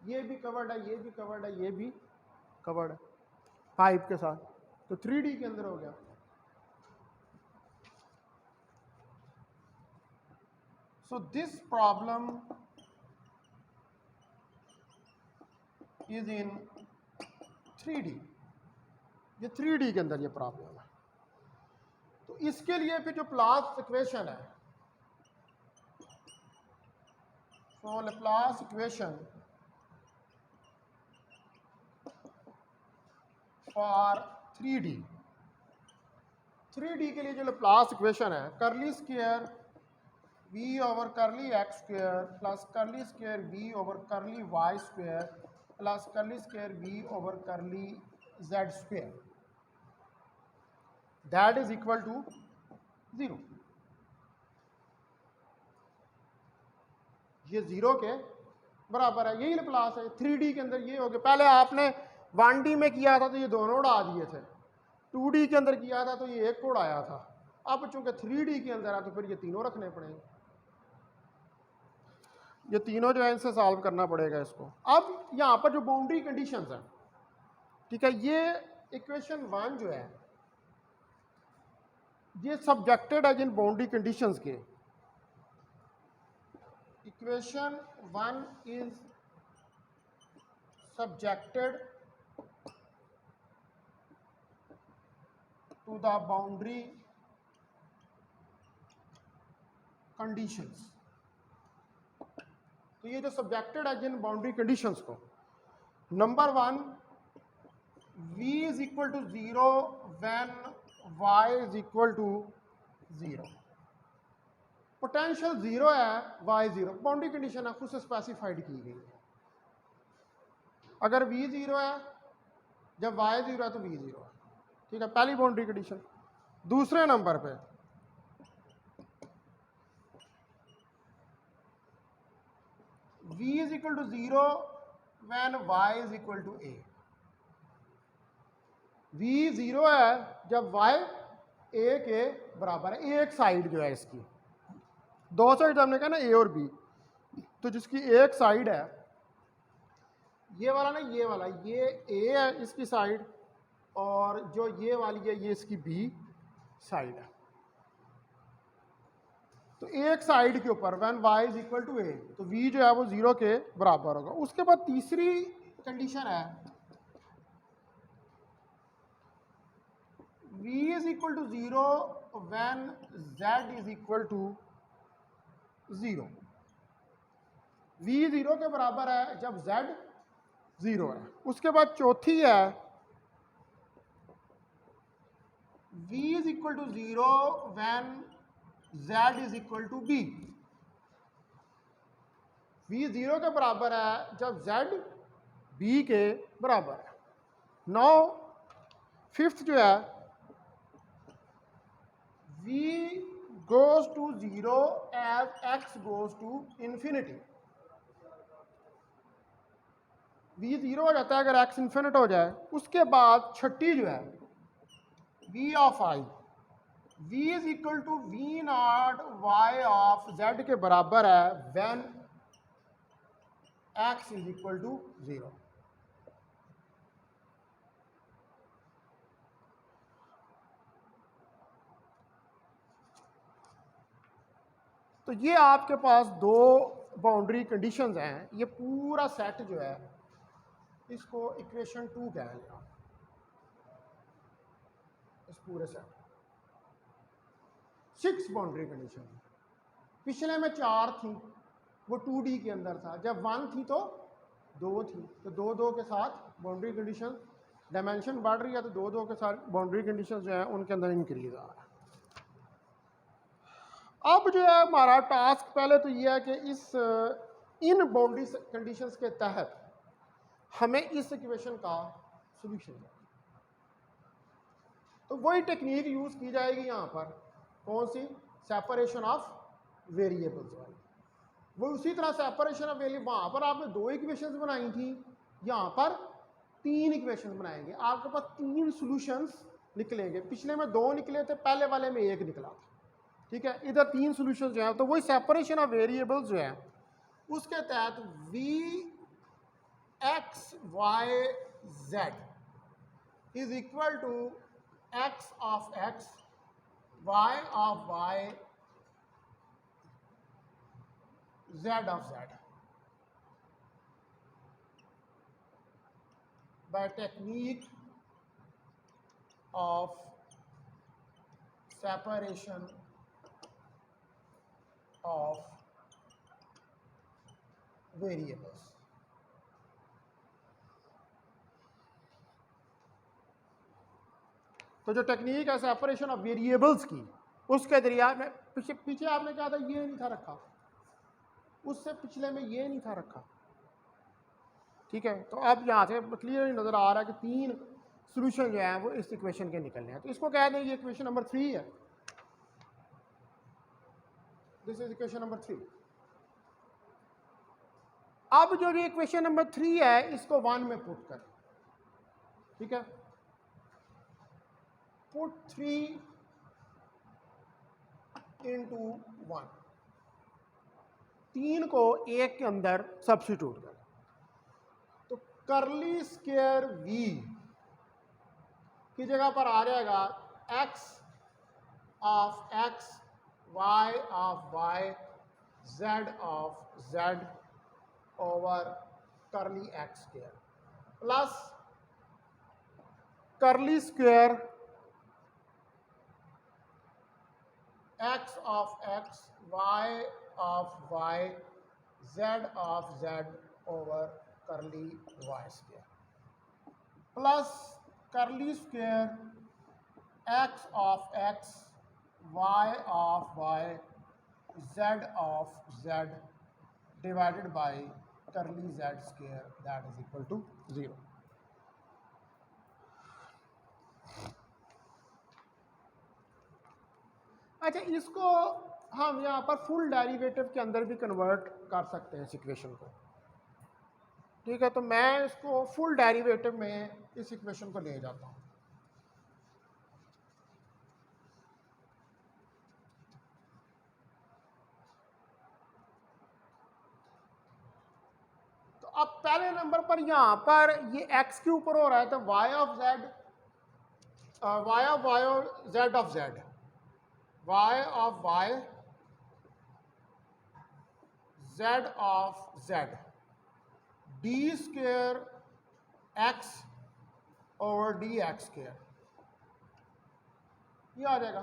ये भी कवर्ड है, ये भी कवर्ड है, ये भी कवर्ड है पाइप के साथ, तो 3D के अंदर हो गया। So this problem is in 3D। ये 3D के अंदर ये प्रॉब्लम है। तो इसके लिए फिर जो लाप्लास इक्वेशन है, सो लाप्लास इक्वेशन फॉर 3D के लिए जो लाप्लास इक्वेशन है, curly square v over curly x square plus curly square v over curly y square plus curly square v over curly z square, that is equal to 0। ये 0 के बराबर है। यही Laplace है 3D के अंदर। ये हो गया, पहले आपने 1D में किया था तो ये दोनों उड़ा दिए थे, 2D के अंदर किया था तो ये एक को उड़ाया था। अब चूंकि 3D के अंदर है तो फिर ये तीनों रखने पड़ेंगे। ये तीनों जो है इनसे सॉल्व करना पड़ेगा इसको। अब यहाँ पर जो बाउंड्री कंडीशंस हैं, ठीक है, ये इक्वेशन 1 जो है ये सब्जेक्टेड है जिन बाउंड्री कंडीशंस के। Equation 1 is subjected to the boundary conditions. तो ये जो सब्जेक्टेड है जिन बाउंड्री कंडीशंस को, number 1, v is equal to 0 when y is equal to 0। Potential 0 है, y 0, बाउंड्री कंडीशन है, खुद से स्पेसिफाइड की गई है। अगर v 0 है, जब y 0 है तो v 0 है। ठीक है, पहली बाउंड्री कंडीशन। दूसरे नंबर पे v is equal to 0 when y is equal to a। v 0 है जब y a के बराबर है। एक साइड जो है इसकी, दो साइड हमने कहा ना a और b, तो जिसकी एक साइड है ये वाला ना, ये वाला, ये a है इसकी साइड, और जो ये वाली है ये इसकी b साइड है। तो एक साइड के ऊपर when y is equal to a, तो v जो है वो 0 के बराबर होगा। उसके बाद तीसरी कंडीशन है v is equal to 0 when z is equal to 0। v 0 के बराबर है जब z 0 है। उसके बाद चौथी है v is equal to 0 when z is equal to b। v 0 के बराबर है जब z b के बराबर है। नाउ फिफ्थ जो है v goes to 0 as x goes to infinity। v 0 हो जाता है अगर x इन्फिनिट हो जाए। उसके बाद छठी जो है v of i, v is equal to v naught y of z के बराबर है when x is equal to 0। तो ये आपके पास दो बाउंड्री कंडीशंस हैं। ये पूरा सेट जो है इसको इक्वेशन 2 कह लें। इस पूरे सेट 6 बाउंड्री कंडीशन, पिछले में 4 थी, वो 2D के अंदर था। जब 1 थी तो 2 थी, तो 2-2 के साथ बाउंड्री कंडीशन, डायमेंशन बढ़ रही है तो 2-2 के साथ बाउंड्री कंडीशन जो है उनके अंदर इंक्रीज आ रहा है। अब जो है हमारा टास्क पहले तो ये है कि इन बाउंड्री कंडीशंस के तहत हमें इस इक्वेशन का सॉल्यूशन है। तो वही टेक्निक यूज की जाएगी यहाँ पर, कौन सी? सेपरेशन ऑफ वेरिएबल्स वाली। वो उसी तरह सेपरेशन ऑफ वेरिएबल, वहाँ पर आपने 2 इक्वेशंस बनाई थी, यहाँ पर 3 इक्वेशंस बनाएंगे। आपके पास 3 सॉल्यूशंस निकलेंगे। पिछले में 2 निकले थे, पहले वाले में 1 निकला था। ठीक है, इधर 3 सॉल्यूशंस जो है, तो वही सेपरेशन ऑफ वेरिएबल्स जो है उसके तहत v x y z is equal to x of x, y of y, z of z by technique of separation of variables। तो जो टेक्निक है सेपरेशन ऑफ वेरिएबल्स की, उसके जरिए में पीछे आपने क्या था, ये नहीं था रखा, उससे पिछले में ये नहीं था रखा। ठीक है, तो अब यहाँ से क्लियर नजर आ रहा है कि 3 सॉल्यूशन जो है वो इस इक्वेशन के निकलने हैं। तो इसको कह दें ये इक्वेशन नंबर 3 है। This is equation number 3। अब जो ये इक्वेशन नंबर 3 है इसको 1 में पुट कर। ठीक है, पुट 3 into 1, 3 को 1 के अंदर सब्स्टिट्यूट कर। तो करली स्क्वायर v की जगह पर आ जाएगा x of x, y of y, z of z over करली x स्क्वायर प्लस करली square x of x, y of y, z of z over curly y square plus curly square x of x, y of y, z of z divided by curly z square that is equal to 0. अच्छा, इसको हम यहाँ पर full derivative के अंदर भी convert कर सकते हैं इस इक्वेशन को। ठीक है, तो मैं इसको फुल डेरिवेटिव में इस इक्वेशन को ले जाता हूँ। तो अब पहले नंबर पर यहाँ पर ये x के ऊपर हो रहा है, तो y of z, y of y और z of z, y of y, z of z, d square x over D X square, ये आ जाएगा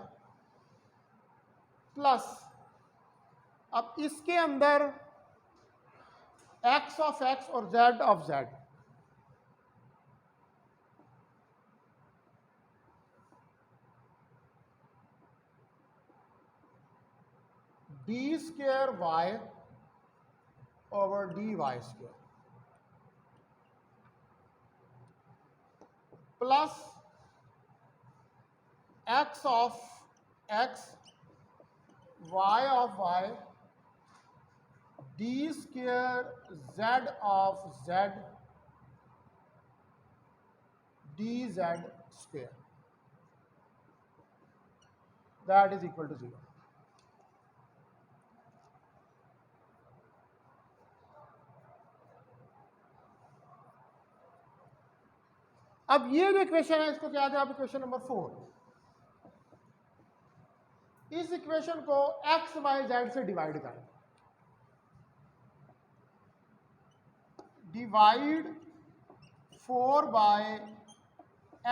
प्लस अब इसके अंदर x ऑफ x और z of z, D square y over D Y square plus x of x, y of y, d square z of z, dz square that is equal to 0। अब ये जो equation है इसको क्या है, आप equation number 4, इस equation को x y z से डिवाइड करें, divide 4 by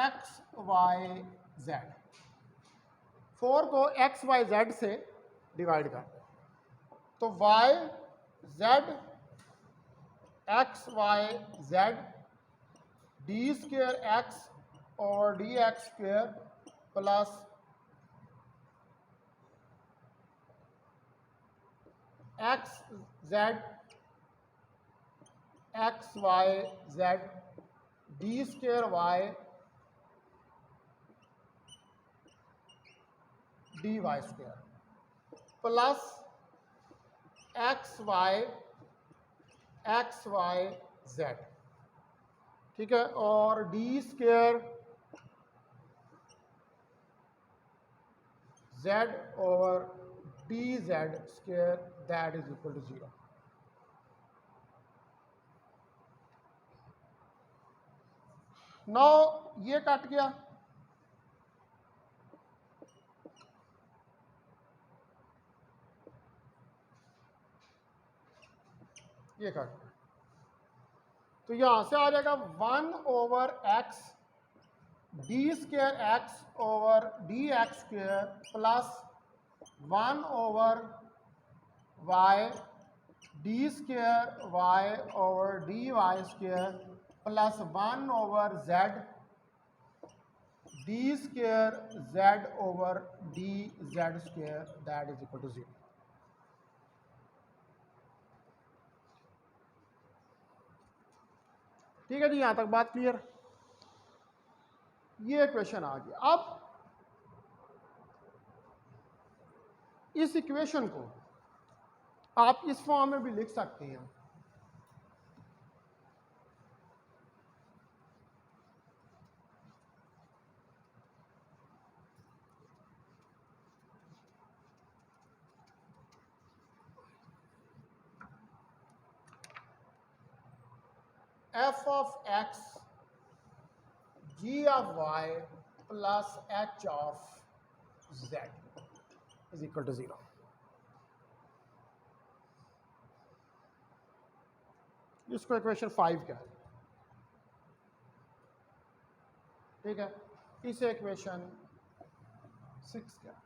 x y z, 4 को x y z से डिवाइड करते हैं, तो y z x y z D square x और D X square plus x z x y z D square y D Y square plus X Y Z, ठीक है, और D square Z over D Z square that is equal to 0। Now ये cut गया, ये cut गया, तो यहां से आ जाएगा 1 over X D square X over D X square plus 1 over Y D square Y over D Y square plus 1 over Z D square Z over D Z square that is equal to 0। ठीक है जी, यहां तक बात clear. ये equation आ गया। अब इस equation को आप इस फॉर्म में भी लिख सकते हैं, f of x g of y plus h of z is equal to 0। इसको इक्वेशन 5 क्या है, ठीक है, इसे इक्वेशन 6 क्या है।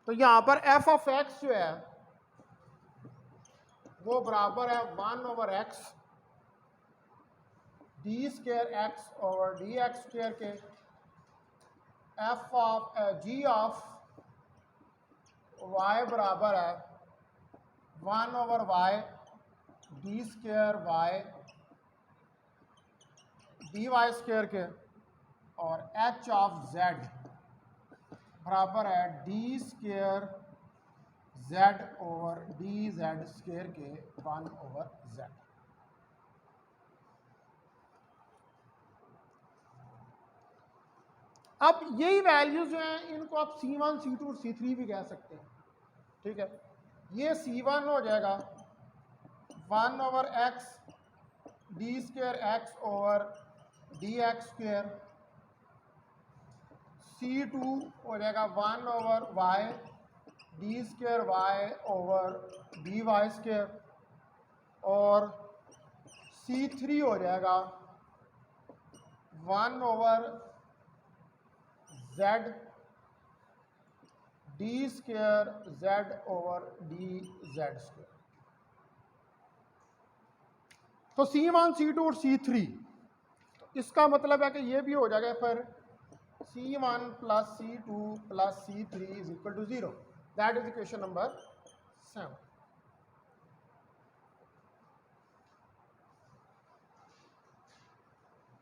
तो यहां पर एफ ऑफ एक्स जो है वो बराबर है 1/x D square X over D X square के F of G of Y बराबर है 1/y D square Y D Y square के और एच ऑफ जेड बराबर है D square Z over D Z square के 1/z। अब यही वैल्यूज जो हैं इनको आप C1, C2 और C3 भी कह सकते हैं, ठीक है। ये C1 हो जाएगा 1/x D square X over D X square, C2 हो जाएगा 1/y D square Y over D Y square और C3 हो जाएगा 1/z D square Z over D Z square. तो C1, C2 और C3, तो इसका मतलब है कि ये भी हो जाएगा फिर C1 plus C2 plus C3 is equal to 0। That is equation number 7।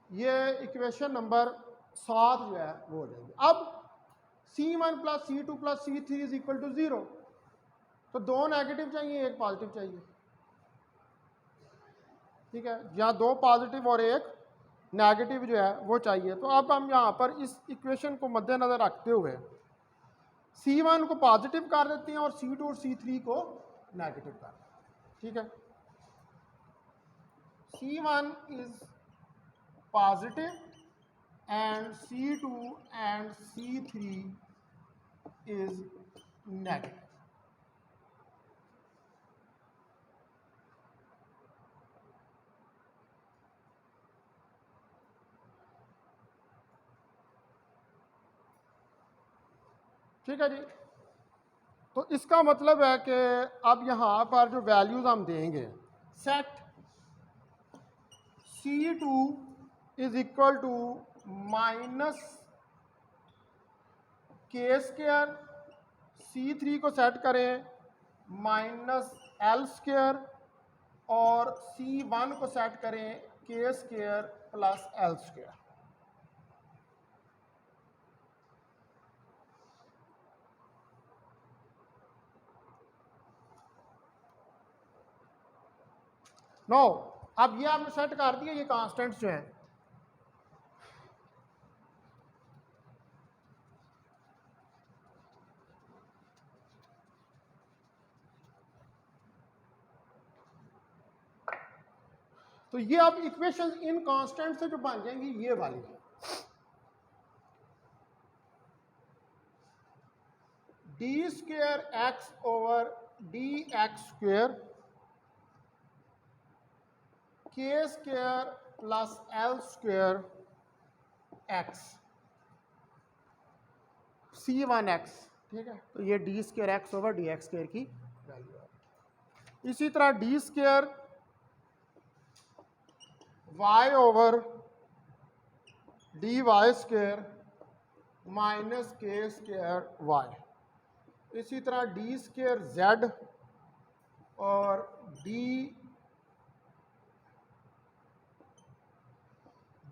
ये इक्वेशन नंबर 7 जो है वो हो जाएगी। अब C1 plus C2 plus C3 is equal to 0, तो दो नेगेटिव चाहिए एक पॉजिटिव चाहिए, ठीक है, या दो पॉजिटिव और एक नेगेटिव जो है वो चाहिए। तो अब हम यहाँ पर इस इक्वेशन को मद्देनजर रखते हुए C1 को पॉजिटिव कर देते हैं और C2 और C3 को नेगेटिव कर देते हैं, ठीक है। C1 is positive and C2 and C3 is negative। ठीक है जी। तो इसका मतलब है कि अब यहाँ पर जो वैल्यूज हम देंगे, set C2 is equal to minus K square, C3 को सेट करें माइनस एल स्क्वायर और C1 को सेट करें K square plus L square. No, अब ये आपने सेट कर दिया, ये कांस्टेंट्स जो हैं। तो ये अब इक्वेशन इन कांस्टेंट से जो बन जाएंगी ये वाली है, D square X over D X square K square plus L square X C1x, ठीक है। तो ये D square X over D X square की वैल्यू है। इसी तरह D square Y over D Y square minus K square Y, इसी तरह डी स्क्वायर जेड और D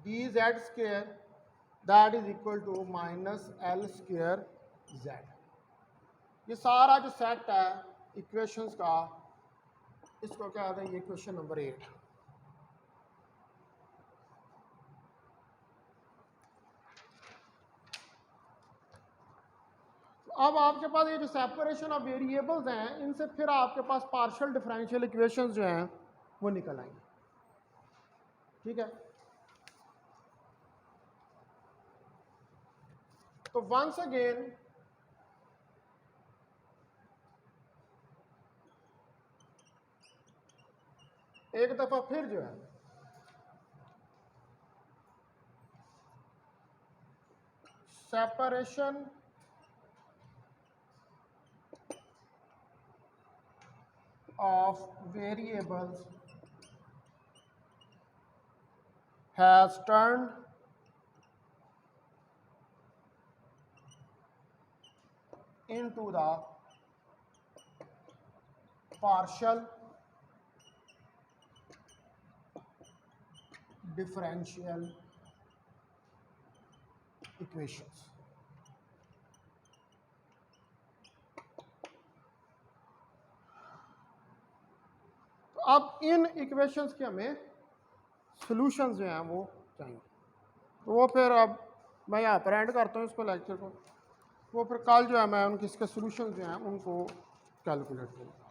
Z square that is equal to minus L square Z. ये सारा जो सेट है इक्वेशंस का, इसको क्या कहते हैं, ये इक्वेशन नंबर 8। अब आपके पास ये जो सेपरेशन ऑफ वेरिएबल्स हैं, इनसे फिर आपके पास पार्शियल डिफरेंशियल इक्वेशंस जो हैं वो निकल आएंगे, ठीक है। तो वंस अगेन एक दफा फिर जो है separation of variables has turned into the partial differential equations. तो अब इन इक्वेशंस के हमें सॉल्यूशंस जो हैं वो चाहिए। तो वो फिर अब मैं यहाँ पर एंड करता हूँ इसको लेक्चर को। वो फिर कल जो है मैं उनके इसके सॉल्यूशंस जो हैं उनको कैलकुलेट करूँ।